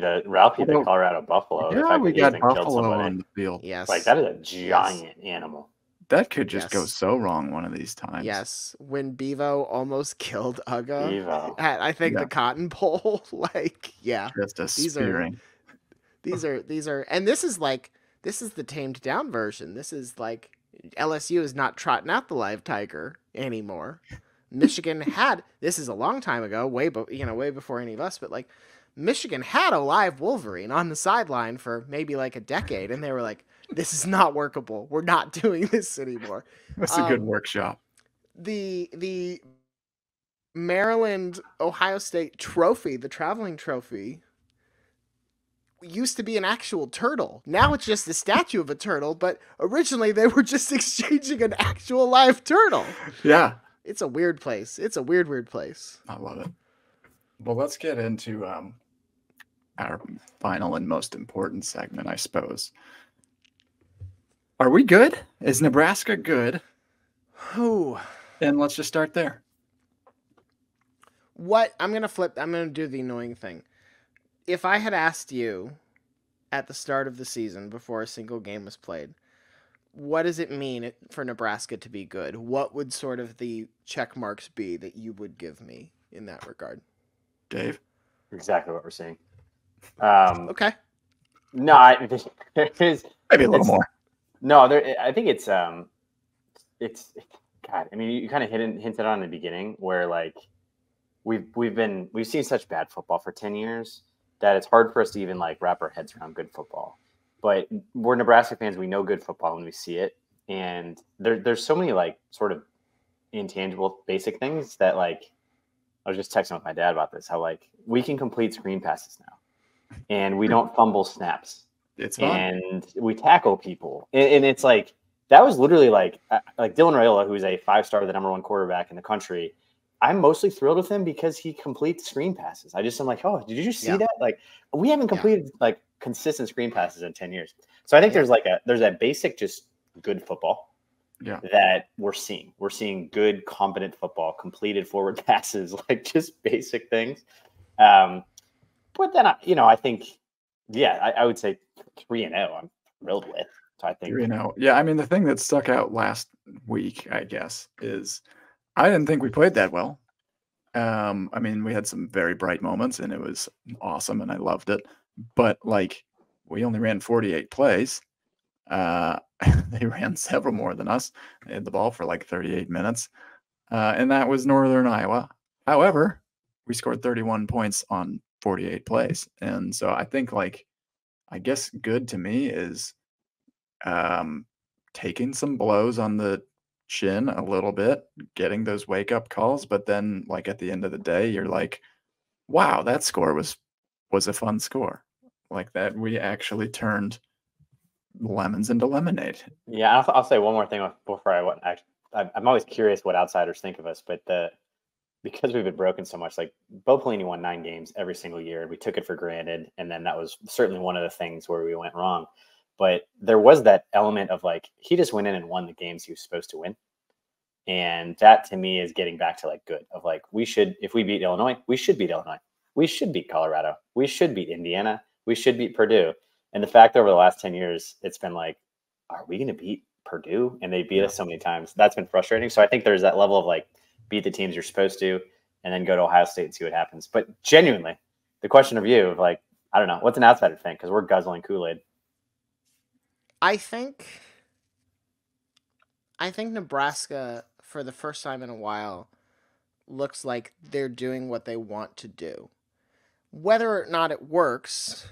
C: a game.
B: the Colorado buffalo.
C: Yeah, we got buffalo on the field.
D: yes,
B: that is a giant animal.
C: That could just go
D: Yes.
C: so wrong one of these times.
D: Yes, when Bevo almost killed Ugga
B: Bevo.
D: at I think
C: Yeah.
D: the Cotton Bowl,
C: Just a
D: These are-
C: spearing.
D: these are, and this is the tamed down version. This is LSU is not trotting out the live tiger anymore. Michigan had, this is a long time ago, way before any of us, but Michigan had a live Wolverine on the sideline for maybe a decade, and they were this is not workable. We're not doing this anymore.
C: That's a good workshop.
D: The Maryland Ohio State trophy, the traveling trophy, used to be an actual turtle. Now it's just a statue of a turtle, but originally they were just exchanging an actual live turtle.
C: Yeah.
D: It's a weird place. It's a weird place.
C: I love it. Well, let's get into our final and most important segment, I suppose. Are we good? Is Nebraska good?
D: Ooh.
C: And let's just start there.
D: I'm going to do the annoying thing. If I had asked you at the start of the season before a single game was played, what does it mean for Nebraska to be good? What would sort of the check marks be that you would give me in that regard?
C: Dave?
B: Exactly what we're seeing.
D: Okay.
B: No,
C: Maybe a little more.
B: No, I think it's God. I mean, you kind of hinted on in the beginning where like we've seen such bad football for 10 years that it's hard for us to even like wrap our heads around good football. But we're Nebraska fans. We know good football when we see it, and there's so many like sort of intangible basic things that like I was just texting with my dad about this. How like we can complete screen passes now, and we don't fumble snaps.
C: It's fun.
B: And we tackle people, and it's like that was literally like Dylan Raiola, who's a 5-star, the number 1 quarterback in the country. I'm mostly thrilled with him because he completes screen passes. I'm like, oh, did you see that? Like, we haven't completed like consistent screen passes in 10 years. So I think there's that basic, just good football that we're seeing. We're seeing good, competent football, completed forward passes, like just basic things. But then, I think, I would say 3-0. I'm thrilled with. So I think
C: 3-0. Yeah, I mean, the thing that stuck out last week, I guess, is I didn't think we played that well. I mean, we had some very bright moments, and it was awesome, and I loved it. But, like, we only ran 48 plays. They ran several more than us. They had the ball for, like, 38 minutes. And that was Northern Iowa. However, we scored 31 points on 48 plays. And so I think, like, I guess good to me is taking some blows on the chin a little bit, getting those wake-up calls, but then like at the end of the day, you're like, wow, that score was a fun score. Like that we actually turned lemons into lemonade.
B: Yeah, I'll say one more thing before I'm always curious what outsiders think of us, but because we've been broken so much, like Bo Pelini won 9 games every single year. We took it for granted, and then that was certainly one of the things where we went wrong. But there was that element of like he just went in and won the games he was supposed to win. And that to me is getting back to like good of like if we beat Illinois, we should beat Illinois. We should beat Colorado. We should beat Indiana. We should beat Purdue. And the fact over the last 10 years, it's been like, are we going to beat Purdue? And they beat us so many times. That's been frustrating. So I think there's that level of like beat the teams you're supposed to and then go to Ohio State and see what happens. But genuinely, the question of you of like, I don't know, what's an outsider think? Because we're guzzling Kool-Aid.
D: I think Nebraska, for the first time in a while, looks like they're doing what they want to do. Whether or not it works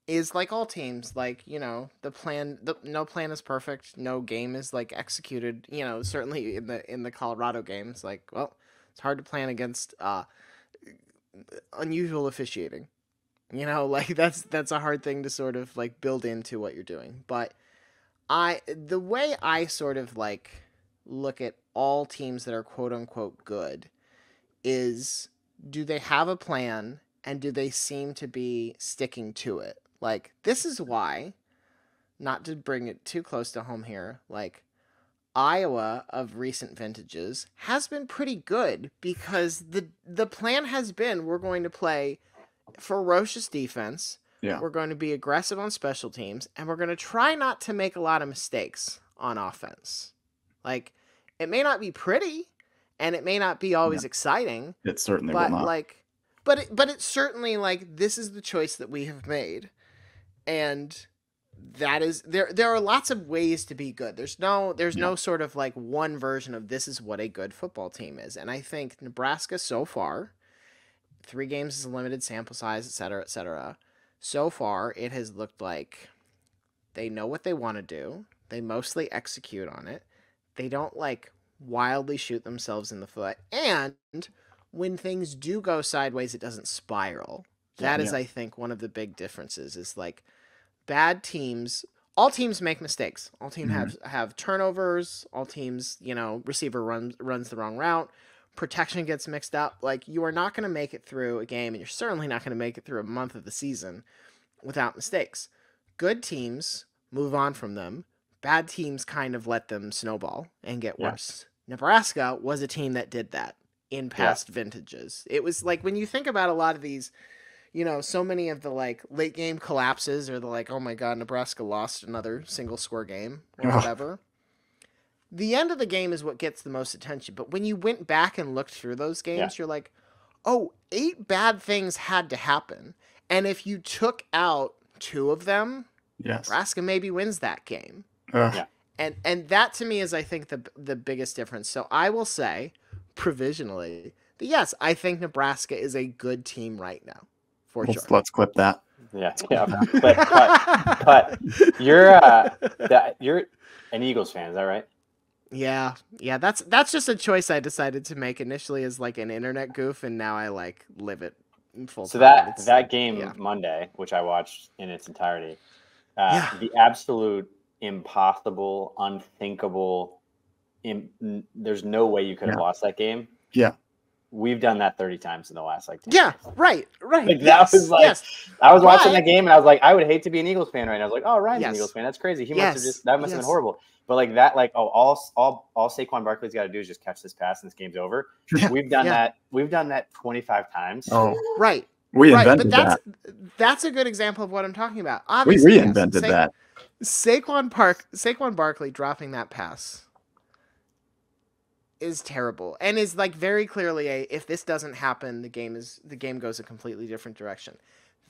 D: is like all teams, like, the plan, no plan is perfect. No game is like executed, certainly in the Colorado games, like, well, it's hard to plan against unusual officiating. Like that's a hard thing to sort of like build into what you're doing. But the way I sort of like look at all teams that are quote unquote good is, do they have a plan and do they seem to be sticking to it? Like, this is why, not to bring it too close to home here, like Iowa of recent vintages has been pretty good because the plan has been, we're going to play ferocious defense.
C: Yeah.
D: We're going to be aggressive on special teams, and we're going to try not to make a lot of mistakes on offense. Like, it may not be pretty, and it may not be always exciting.
C: It certainly will not.
D: Like, but it's certainly like, this is the choice that we have made, and that is there are lots of ways to be good. There's no sort of like one version of this is what a good football team is, and I think Nebraska so far, 3 games is a limited sample size, et cetera, et cetera. So far, it has looked like they know what they want to do. They mostly execute on it. They don't like wildly shoot themselves in the foot. And when things do go sideways, it doesn't spiral. That is, I think, one of the big differences is like bad teams. All teams make mistakes. All teams have turnovers. All teams, receiver runs the wrong route. Protection gets mixed up. Like, you are not going to make it through a game, and you're certainly not going to make it through a month of the season without mistakes. Good teams move on from them. Bad teams kind of let them snowball and get worse. Nebraska was a team that did that in past vintages. It was like, when you think about a lot of these, so many of the like late game collapses or the like, oh my God, Nebraska lost another single score game or whatever. The end of the game is what gets the most attention. But when you went back and looked through those games, you're like, oh, 8 bad things had to happen. And if you took out 2 of them, Nebraska maybe wins that game. And that to me is, I think, the biggest difference. So I will say, provisionally, that yes, I think Nebraska is a good team right now. For sure.
C: Let's clip that.
B: Yeah. But you're an Eagles fan, is that right?
D: Yeah. That's just a choice I decided to make initially as like an internet goof, and now I like live it in full.
B: So that game Monday, which I watched in its entirety, the absolute impossible, unthinkable. There's no way you could have lost that game.
C: Yeah.
B: We've done that 30 times in the last 10
D: years. Right.
B: Like, that was like, I was watching that game and I was like, I would hate to be an Eagles fan right now. I was like, oh, Ryan's an Eagles fan. That's crazy. He must have that must have been horrible. But like that, like, all Saquon Barkley's got to do is just catch this pass and this game's over. We've done that. We've done that 25 times.
C: Oh,
D: right.
C: We invented
D: but that's a good example of what I'm talking about. Obviously,
C: we reinvented that.
D: Saquon Barkley dropping that pass is terrible and is like very clearly if this doesn't happen, the game goes a completely different direction.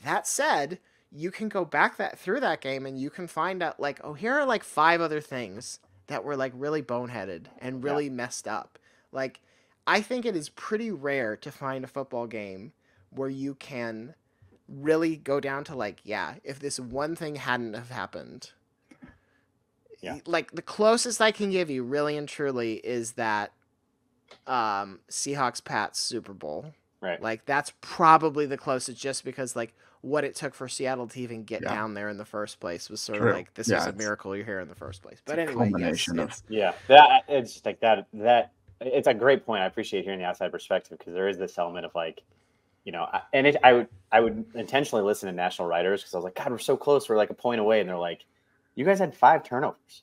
D: That said, you can go back through that game and you can find out like, oh, here are like 5 other things that were like really boneheaded and really messed up. Like, I think it is pretty rare to find a football game where you can really go down to like, if this one thing hadn't have happened. Like, the closest I can give you really and truly is that Seahawks Pats Super Bowl.
B: Right.
D: Like, that's probably the closest, just because like what it took for Seattle to even get down there in the first place was sort of like, this was a miracle you're here in the first place. But anyway,
B: that it's like that it's a great point. I appreciate hearing the outside perspective, because there is this element of like, I would intentionally listen to national writers, because I was like, God, we're so close. We're like a point away. And they're like, you guys had 5 turnovers.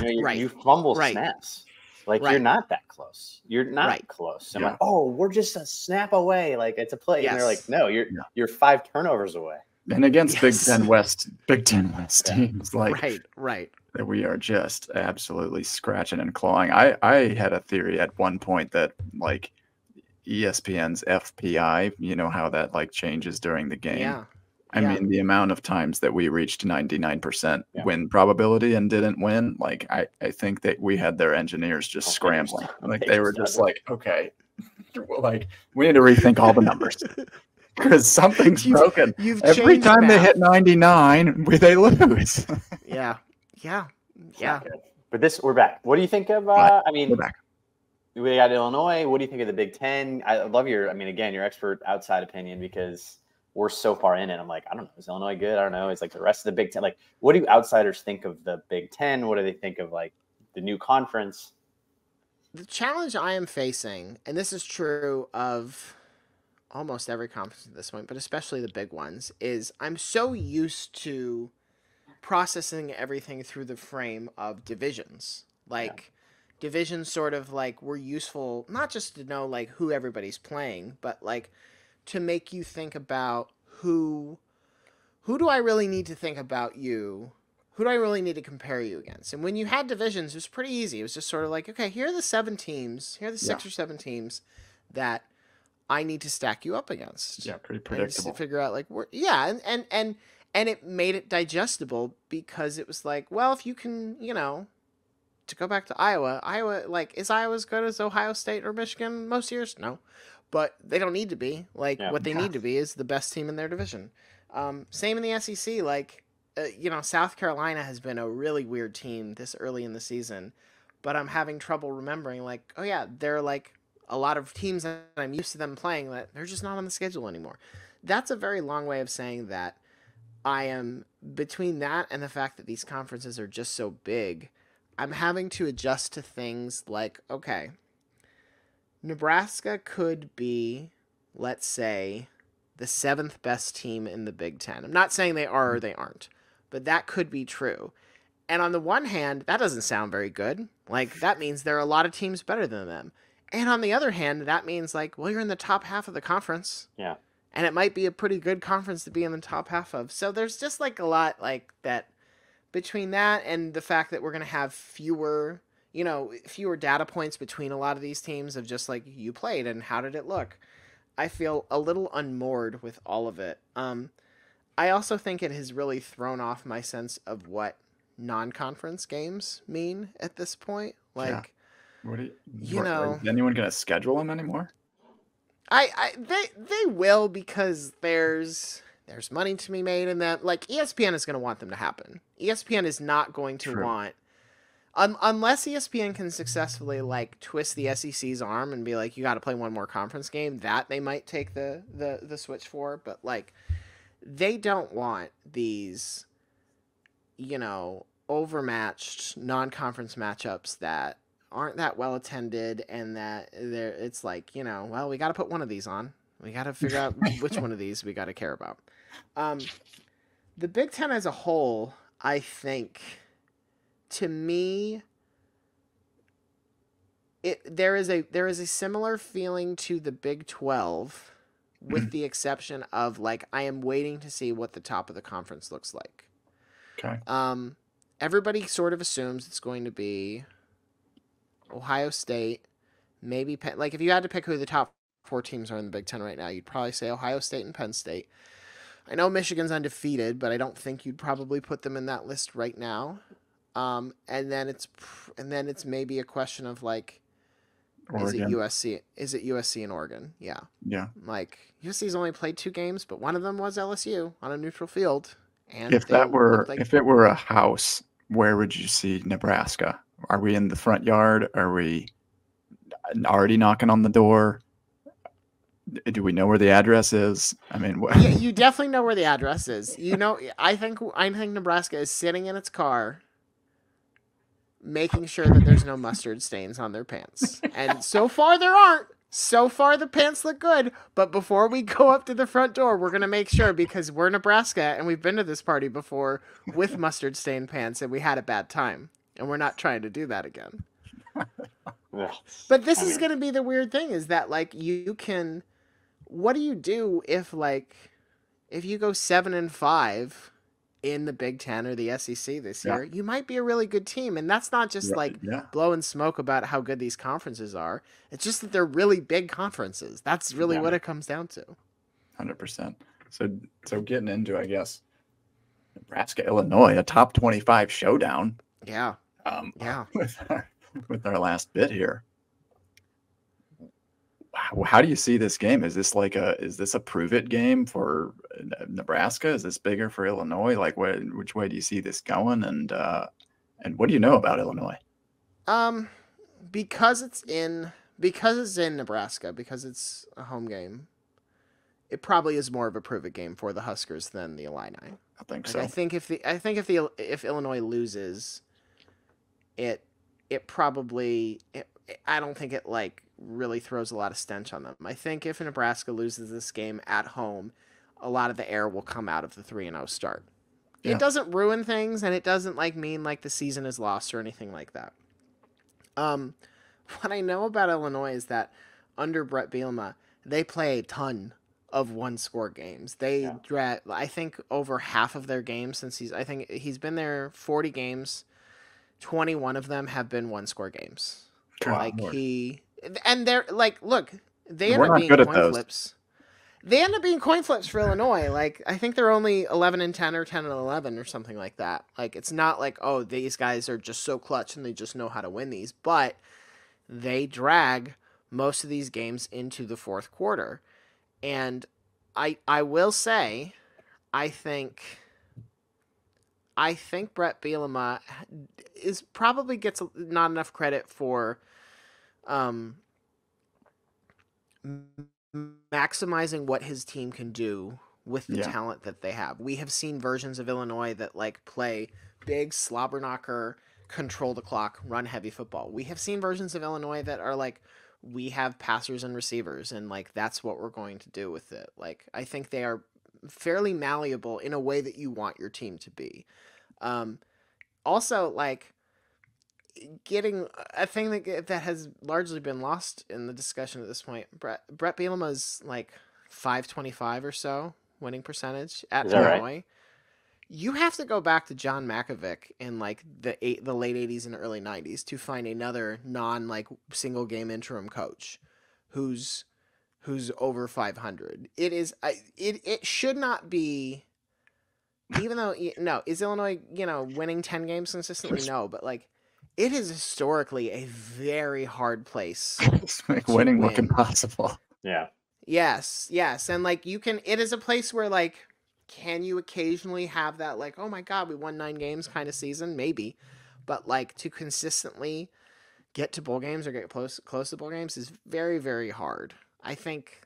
B: You fumble snaps. Like, you're not that close. You're not close. I'm like, oh, we're just a snap away. Like, it's a play. And they're like, no, you're 5 turnovers away.
C: And against Big Ten West teams, like,
D: right.
C: That we are just absolutely scratching and clawing. I had a theory at one point that like ESPN's FPI, you know how that like changes during the game.
D: Yeah.
C: I mean, the amount of times that we reached 99% win probability and didn't win, like, I think that we had their engineers just scrambling. Like, they were just like, okay, like, we need to rethink all the numbers, because something's broken. Every time they hit 99, they lose.
D: Yeah.
B: But we're back. What do you think of, I mean,
C: we're back.
B: We got Illinois. What do you think of the Big Ten? I love your expert outside opinion, because we're so far in it. I'm like, I don't know. Is Illinois good? I don't know. It's like the rest of the Big Ten. Like, what do outsiders think of the Big Ten? What do they think of like the new conference?
D: The challenge I am facing, and this is true of almost every conference at this point, but especially the big ones, is I'm so used to processing everything through the frame of divisions. Like, divisions sort of like were useful, not just to know like who everybody's playing, but like to make you think about who do I really need to think about you? Who do I really need to compare you against? And when you had divisions, it was pretty easy. It was just sort of like, okay, here are the 7 teams. Here are the 6 or 7 teams that I need to stack you up against.
C: Yeah, pretty predictable.
D: And figure out like, and it made it digestible, because it was like, well, if you can, to go back to Iowa, like, is Iowa as good as Ohio State or Michigan most years? No. But they don't need to be. Like, what they need to be is the best team in their division. Same in the SEC. Like, South Carolina has been a really weird team this early in the season, but I'm having trouble remembering, like, oh yeah, they're like a lot of teams that I'm used to them playing that they're just not on the schedule anymore. That's a very long way of saying that I am between that and the fact that these conferences are just so big. I'm having to adjust to things like, okay, Nebraska could be, let's say, the 7th best team in the Big Ten. I'm not saying they are or they aren't, but that could be true. And on the one hand, that doesn't sound very good. Like, that means there are a lot of teams better than them. And on the other hand, that means, like, well, you're in the top half of the conference.
B: Yeah.
D: And it might be a pretty good conference to be in the top half of. So there's just, like, a lot, like, that between that and the fact that we're going to have fewer data points between a lot of these teams of just, like, you played and how did it look? I feel a little unmoored with all of it. I also think it has really thrown off my sense of what non-conference games mean at this point. Like,
C: what do
D: is
C: anyone going to schedule them anymore?
D: They will, because there's money to be made in that. Like, ESPN is going to want them to happen. ESPN is not going to want, unless ESPN can successfully, like, twist the SEC's arm and be like, you got to play one more conference game, that they might take the switch for. But, like, they don't want these, overmatched non-conference matchups that aren't that well attended, and that it's like, well, we got to put one of these on. We got to figure out which one of these we got to care about. The Big Ten as a whole, I think, to me, there is a similar feeling to the Big 12, with the exception of, like, I am waiting to see what the top of the conference looks like.
C: Okay.
D: Everybody sort of assumes it's going to be Ohio State, maybe Penn. Like, if you had to pick who the top 4 teams are in the Big Ten right now, you'd probably say Ohio State and Penn State. I know Michigan's undefeated, but I don't think you'd probably put them in that list right now. And then it's maybe a question of, like,
C: Oregon.
D: Is it USC and Oregon? Yeah.
C: Yeah.
D: Like, USC's only played 2 games, but one of them was LSU on a neutral field. And
C: If it were a house, where would you see Nebraska? Are we in the front yard? Are we already knocking on the door? Do we know where the address is? I mean,
D: yeah, you definitely know where the address is. I think Nebraska is sitting in its car, making sure that there's no mustard stains on their pants. And so far there aren't. So far the pants look good. But before we go up to the front door, we're going to make sure, because we're Nebraska and we've been to this party before with mustard stained pants and we had a bad time. And we're not trying to do that again. But this is going to be the weird thing, is that, like, what do you do if you go 7-5 in the Big Ten or the SEC this year? You might be a really good team. And that's not just blowing smoke about how good these conferences are. It's just that they're really big conferences. That's really what it comes down to.
C: 100%. So getting into, I guess, Nebraska, Illinois, a top 25 showdown.
D: Yeah.
C: With our last bit here. How do you see this game? Is this a prove it game for Nebraska? Is this bigger for Illinois? Like, which way do you see this going? And what do you know about Illinois?
D: Because it's in Nebraska, because it's a home game, it probably is more of a prove it game for the Huskers than the Illini.
C: I think so.
D: I think if Illinois loses, it probably I don't think it, like, really throws a lot of stench on them. I think if Nebraska loses this game at home, a lot of the air will come out of the 3-0 start. Yeah. It doesn't ruin things, and it doesn't, like, mean like the season is lost or anything like that. What I know about Illinois is that under Brett Bielema, they play a ton of one-score games. They drag, I think, over half of their games since he's been there 40 games. 21 of them have been one-score games. And they're like, look, they end up being coin flips. They end up being coin flips for Illinois. Like, I think they're only 11-10 or 10-11 or something like that. Like, it's not like, oh, these guys are just so clutch and they just know how to win these. But they drag most of these games into the fourth quarter. And I will say, I think Brett Bielema probably gets not enough credit for maximizing what his team can do with the
C: Yeah.
D: talent that they have. We have seen versions of Illinois that like play big slobber knocker, control the clock, run heavy football. We have seen versions of Illinois that are like, we have passers and receivers, and like that's what we're going to do with it. Like I think they are fairly malleable in a way that you want your team to be. Also, like getting a thing that has largely been lost in the discussion at this point. Brett Bielema's like 525 or so winning percentage at
B: Is that right?
D: Illinois. You have to go back to John Makovic in like the late 80s and early 90s to find another non like single game interim coach who's over 500. It should not be, even though is Illinois, winning 10 games consistently? No, but like it is historically a very hard place.
C: Just make winning look impossible.
B: Yeah.
D: Yes. And like it is a place where like, can you occasionally have that like, oh my God, we won 9 games kind of season? Maybe. But like to consistently get to bowl games or get close to bowl games is very, very hard. I think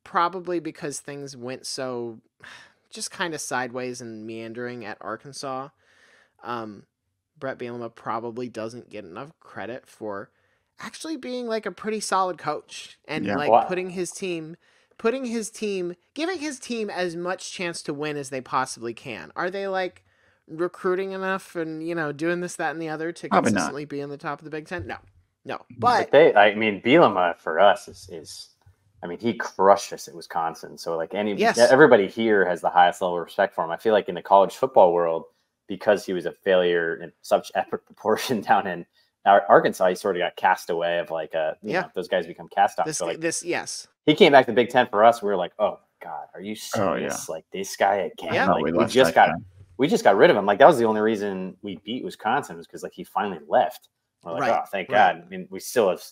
D: probably because things went so just kind of sideways and meandering at Arkansas. Brett Bielema probably doesn't get enough credit for actually being like a pretty solid coach and giving his team as much chance to win as they possibly can. Are they like recruiting enough and, doing this, that, and the other to consistently be in the top of the Big Ten? No. But
B: Bielema for us is he crushed us at Wisconsin. So like everybody here has the highest level of respect for him. I feel like in the college football world, because he was a failure in such epic proportion down in Arkansas, he sort of got cast away of like those guys become cast off.
D: Yes.
B: He came back to the Big Ten for us. We were like, oh God, are you serious?
C: Oh, yeah.
B: Like this guy again?
D: Yeah.
B: Like, we just got rid of him. Like that was the only reason we beat Wisconsin was because like he finally left. We're like, oh, thank God. I mean, we still have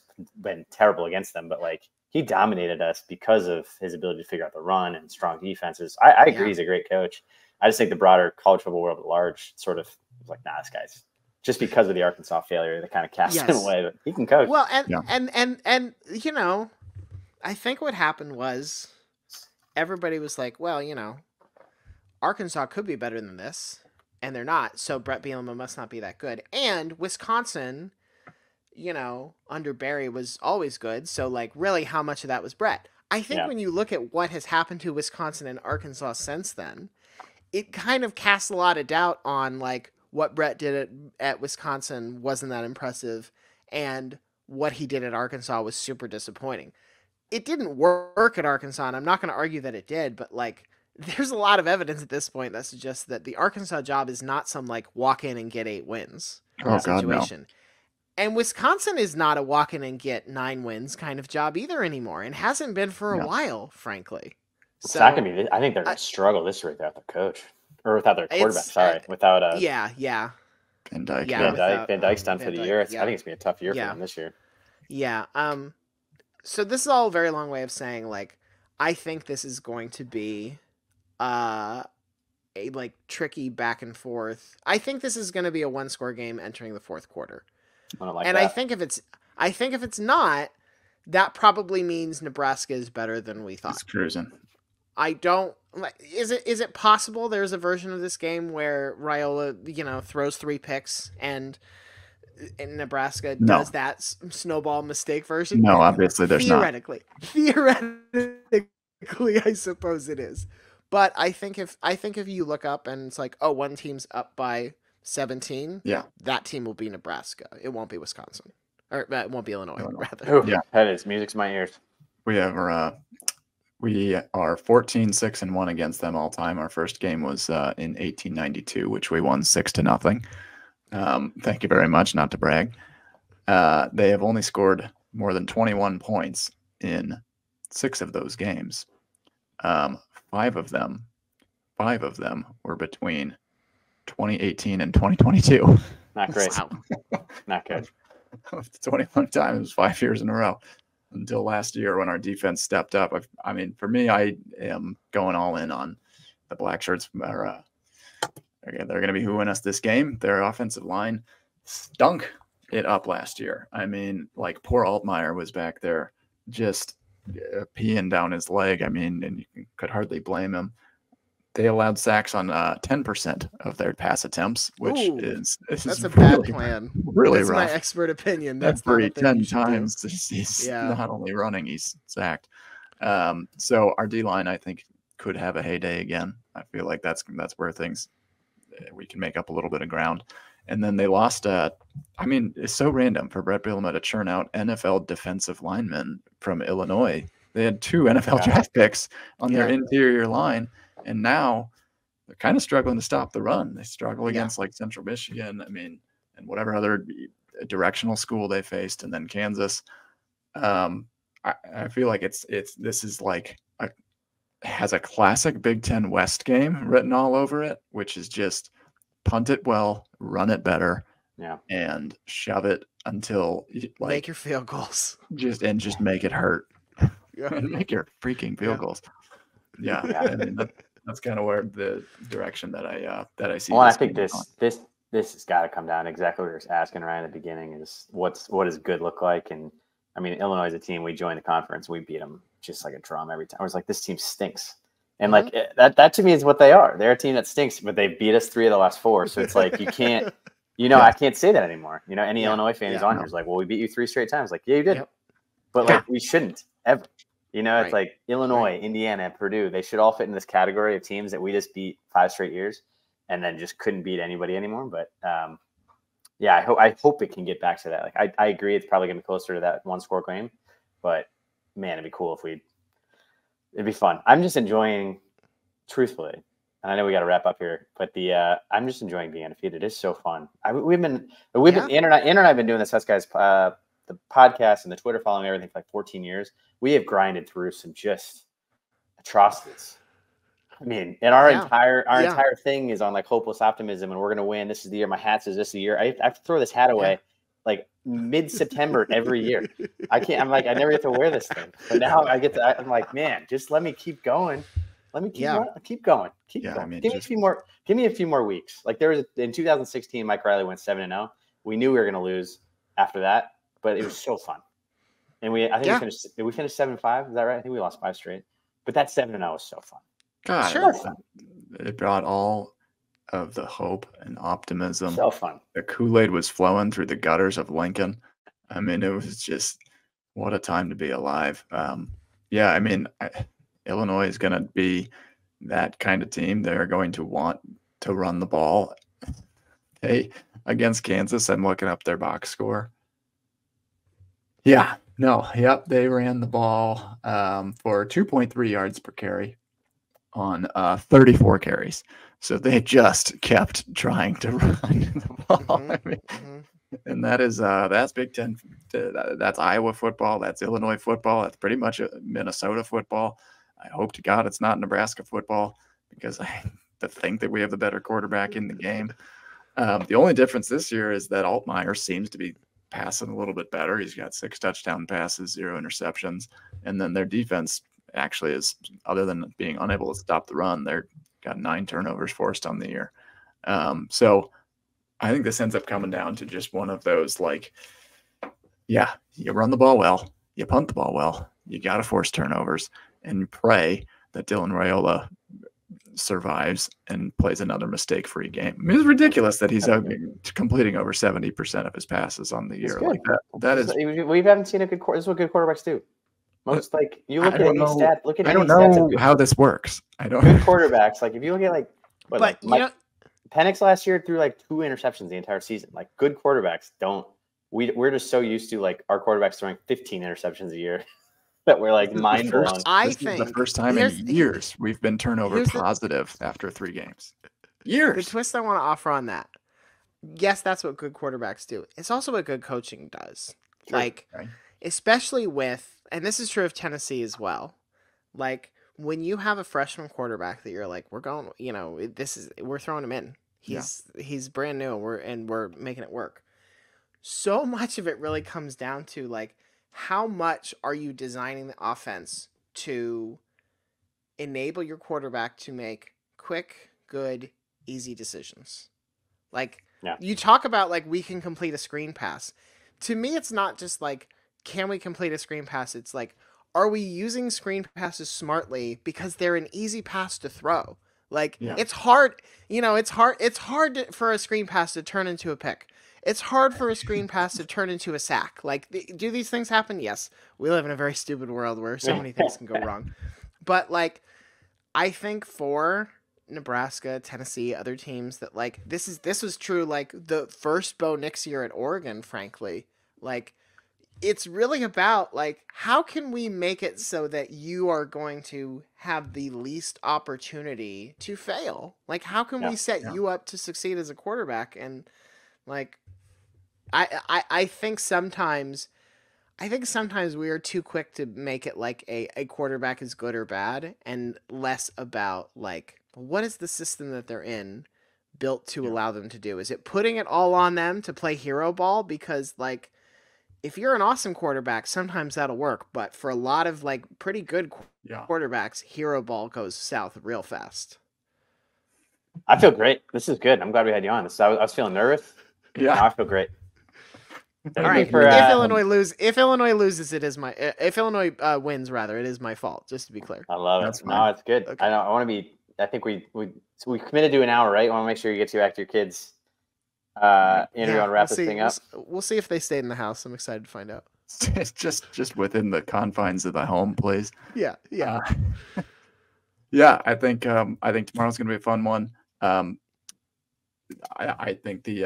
B: been terrible against them, but like he dominated us because of his ability to figure out the run and strong defenses. I agree, he's a great coach. I just think the broader college football world at large sort of was like, nah, this guy's just because of the Arkansas failure, they kind of cast him away, but he can coach.
D: Well, and I think what happened was everybody was like, well, Arkansas could be better than this, and they're not. So Brett Bielema must not be that good. And Wisconsin, under Barry was always good. So like, really, how much of that was Brett? I think when you look at what has happened to Wisconsin and Arkansas since then, it kind of casts a lot of doubt on like what Brett did at Wisconsin wasn't that impressive, and what he did at Arkansas was super disappointing. It didn't work at Arkansas, and I'm not going to argue that it did, but like there's a lot of evidence at this point that suggests that the Arkansas job is not some like walk in and get 8 wins situation.
C: God, no.
D: And Wisconsin is not a walk in and get 9 wins kind of job either anymore, and hasn't been for a while, frankly.
B: It's not going to be. I think they're going to struggle this year without their coach or without their quarterback. Without
C: Van Dyke.
B: Van Dyke's done for the year. I think it's going to be a tough year for them this year.
D: Yeah. So this is all a very long way of saying like I think this is going to be a like tricky back and forth. I think this is going to be a 1-score game entering the 4th quarter. I think if it's not, that probably means Nebraska is better than we thought.
C: It's cruising.
D: I don't like. Is it possible there's a version of this game where Raiola, throws 3 picks and Nebraska does that snowball mistake version?
C: No, obviously there's not.
D: Theoretically, I suppose it is. But I think if you look up and it's like, oh, one team's up by 17, that team will be Nebraska. It won't be Wisconsin, or it won't be Illinois. Rather.
B: Ooh, that is music to my ears.
C: We are 14-6-1 against them all time. Our first game was in 1892, which we won 6-0. Thank you very much. Not to brag. They have only scored more than 21 points in 6 of those games. 5 of them were between 2018 and 2022.
B: Not great. Not good.
C: 21 times, it was 5 years in a row. Until last year when our defense stepped up. I mean, for me, I am going all in on the Black Shirts. They're going to be who win us this game. Their offensive line stunk it up last year. I mean, like poor Altmaier was back there just peeing down his leg. I mean, and you could hardly blame him. They allowed sacks on 10% of their pass attempts, which
D: Ooh,
C: is
D: that's a
C: really,
D: bad plan.
C: really
D: That's
C: rough.
D: my expert opinion. That's not a thing
C: 10
D: you should
C: times
D: do.
C: he's
D: Yeah.
C: not only running, he's sacked. So our D-line, I think, could have a heyday again. I feel like that's where things we can make up a little bit of ground. And then they lost. I mean, it's so random for Brett Bielema to churn out NFL defensive linemen from Illinois. They had 2 NFL draft picks on their interior line, and now they're kind of struggling to stop the run. They struggle against like Central Michigan. I mean, and whatever other directional school they faced, and then Kansas. I feel like this is like has a classic Big Ten West game written all over it, which is just punt it well, run it better, and shove it until like
D: make your field goals.
C: Just make it hurt. And make your freaking field goals. Yeah. I mean, that's kind of where the direction that I see.
B: Well, I think this has got to come down exactly what you're asking right at the beginning is what does good look like? And I mean, Illinois is a team. We joined the conference. We beat them just like a drum every time. I was like, this team stinks. And like that to me is what they are. They're a team that stinks, but they beat us 3 of the last 4. So it's like you can't, I can't say that anymore. Any Illinois fan who's on here is like, well, we beat you 3 straight times. Like, yeah, you did. But like we shouldn't ever. It's like Illinois, Indiana, Purdue. They should all fit in this category of teams that we just beat 5 straight years and then just couldn't beat anybody anymore. But I hope it can get back to that. Like I agree, it's probably gonna be closer to that 1-score game. But man, it'd be cool if it'd be fun. I'm just enjoying, truthfully, and I know we got to wrap up here, but I'm just enjoying being undefeated. It's so fun. We've been Anna and I have been doing this Husker Guys the podcast and the Twitter following everything for like 14 years. We have grinded through some just atrocities. I mean, and our entire thing is on like hopeless optimism, and we're gonna win. This is the year. My hat says this is the year. I have to throw this hat away like mid-September every year. I can't. I'm like, I never get to wear this thing, but now I get to. I'm like, man, just let me keep going. Let me keep going. Keep going. I mean, give me a few more weeks. Like there was in 2016, Mike Riley went 7-0. We knew we were gonna lose after that, but it was so fun. And we finished 7-5. Is that right? I think we lost 5 straight. But that 7-0 was so fun.
C: God,
D: sure.
C: It brought all of the hope and optimism.
B: So fun.
C: The Kool-Aid was flowing through the gutters of Lincoln. I mean, it was just what a time to be alive. I mean, Illinois is going to be that kind of team. They're going to want to run the ball. Hey, against Kansas, I'm looking up their box score. They ran the ball for 2.3 yards per carry on 34 carries. So they just kept trying to run the ball. I mean, and that's Big Ten. That's Iowa football. That's Illinois football. That's pretty much Minnesota football. I hope to God it's not Nebraska football because I think that we have the better quarterback in the game. The only difference this year is that Altmaier seems to be passing a little bit better. He's got 6 touchdown passes, 0 interceptions. And then their defense actually is, other than being unable to stop the run, they've got 9 turnovers forced on the year. So I think this ends up coming down to just one of those, like, you run the ball well, you punt the ball well, you got to force turnovers and pray that Dylan Raiola survives and plays another mistake-free game. I mean, it's ridiculous that he's completing over 70% of his passes on the year. Like that is.
B: We haven't seen a good. This is what good quarterbacks do. Most like you look at any stat. Look at
C: I
B: any
C: don't know how this works. I don't.
B: Good quarterbacks, like if you look at Penix last year threw like 2 interceptions the entire season. Like good quarterbacks don't. We're just so used to like our quarterbacks throwing 15 interceptions a year. That we're like mind blown.
C: This is the first time in years we've been turnover positive after 3 games. Years.
D: The twist I want to offer on that. Yes, that's what good quarterbacks do. It's also what good coaching does. Sure. Like, especially with, and this is true of Tennessee as well. Like when you have a freshman quarterback that you're like, we're going, we're throwing him in. He's brand new and we're making it work. So much of it really comes down to like, how much are you designing the offense to enable your quarterback to make quick, good, easy decisions? Like, you talk about, like, we can complete a screen pass. To me, it's not just, like, can we complete a screen pass? It's, like, are we using screen passes smartly because they're an easy pass to throw? Like it's hard, it's hard for a screen pass to turn into a pick. It's hard for a screen pass to turn into a sack. Like, do these things happen? Yes. We live in a very stupid world where so many things can go wrong. But like, I think for Nebraska, Tennessee, other teams that like this was true like the first Bo Nix year at Oregon, frankly. Like it's really about like how can we make it so that you are going to have the least opportunity to fail? Like how can we set you up to succeed as a quarterback? And like I think sometimes we are too quick to make it like a quarterback is good or bad and less about like what is the system that they're in built to allow them to do? Is it putting it all on them to play hero ball? Because like if you're an awesome quarterback, sometimes that'll work. But for a lot of like pretty good quarterbacks, hero ball goes south real fast.
B: I feel great. This is good. I'm glad we had you on. I was feeling nervous.
C: Yeah,
B: now I feel great.
D: All right. If Illinois loses, it is my. If Illinois wins, rather, it is my fault. Just to be clear.
B: I love it. No, it's good. Okay. I want to be. I think we committed to an hour, right? I want to make sure you get to back to your kids. Interview and wrap this thing up.
D: We'll see if they stayed in the house. I'm excited to find out.
C: just within the confines of the home, please.
D: Yeah.
C: I think tomorrow's gonna be a fun one. I think the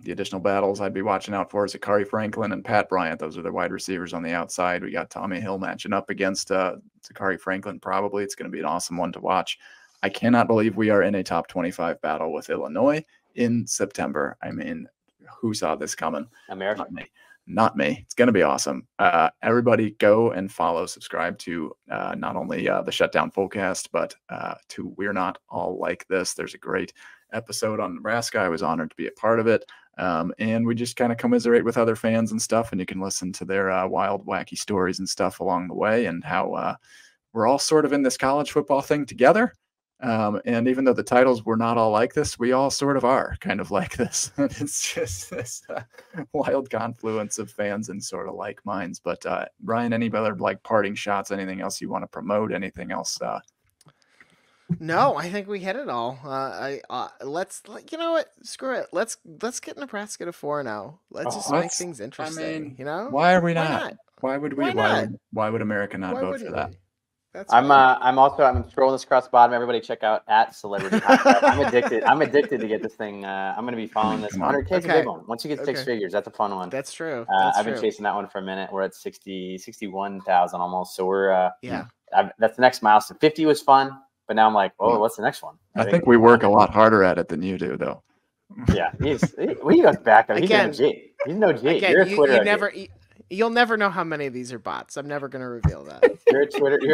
C: additional battles I'd be watching out for is Zachary Franklin and Pat Bryant. Those are the wide receivers on the outside. We got Tommy Hill matching up against Zachary Franklin. Probably it's going to be an awesome one to watch. I cannot believe we are in a top 25 battle with Illinois in September. I mean, who saw this coming?
B: America.
C: Not me. It's going to be awesome. Everybody go and subscribe to not only the Shutdown Fullcast, but to We're Not All Like This. There's a great episode on Nebraska. I was honored to be a part of it. And we just kind of commiserate with other fans and stuff. And you can listen to their wild, wacky stories and stuff along the way and how we're all sort of in this college football thing together. And even though the titles were not all like this, we all sort of are kind of like this. And it's just this wild confluence of fans and sort of like minds. But Brian, any other like parting shots, anything else you want to promote, anything else?
D: No, I think we hit it all. Let's you know what? Screw it. Let's get Nebraska to 4-0. Let's just make things interesting.
C: Why are we not? Why would we? Why would America not vote for that?
B: I'm scrolling this across the bottom. Everybody check out @Celebrity Hot Tub. I'm addicted to get this thing. I'm going to be following this. 100K is a big one. Once you get six figures, that's a fun one.
D: That's true.
B: I've been chasing that one for a minute. We're at 61,000 almost. So we're that's the next milestone. 50 was fun, but now I'm like, what's the next one?
C: I think we work a lot harder at it than you do, though.
B: Yeah, he goes back. He's an OG. He's no G.
D: Again,
B: You're a Twitter.
D: You'll never know how many of these are bots. I'm never going to reveal that.
B: You're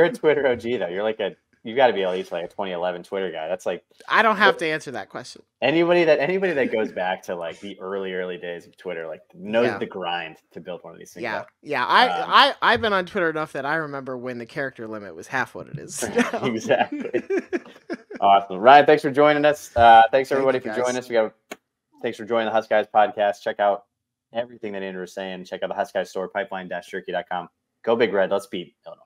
B: a Twitter OG though. You got to be at least like a 2011 Twitter guy. That's like
D: I don't have to answer that question.
B: Anybody that goes back to like the early days of Twitter like knows the grind to build one of these things. Up.
D: I've been on Twitter enough that I remember when the character limit was half what it is.
B: Exactly. Awesome, Ryan. Thanks for joining us. Thanks everybody for joining us. Thanks for joining the Husker Guys podcast. Check out everything that Andrew was saying. Check out the Husker Guys store, pipeline-jerky.com. Go Big Red. Let's beat Illinois.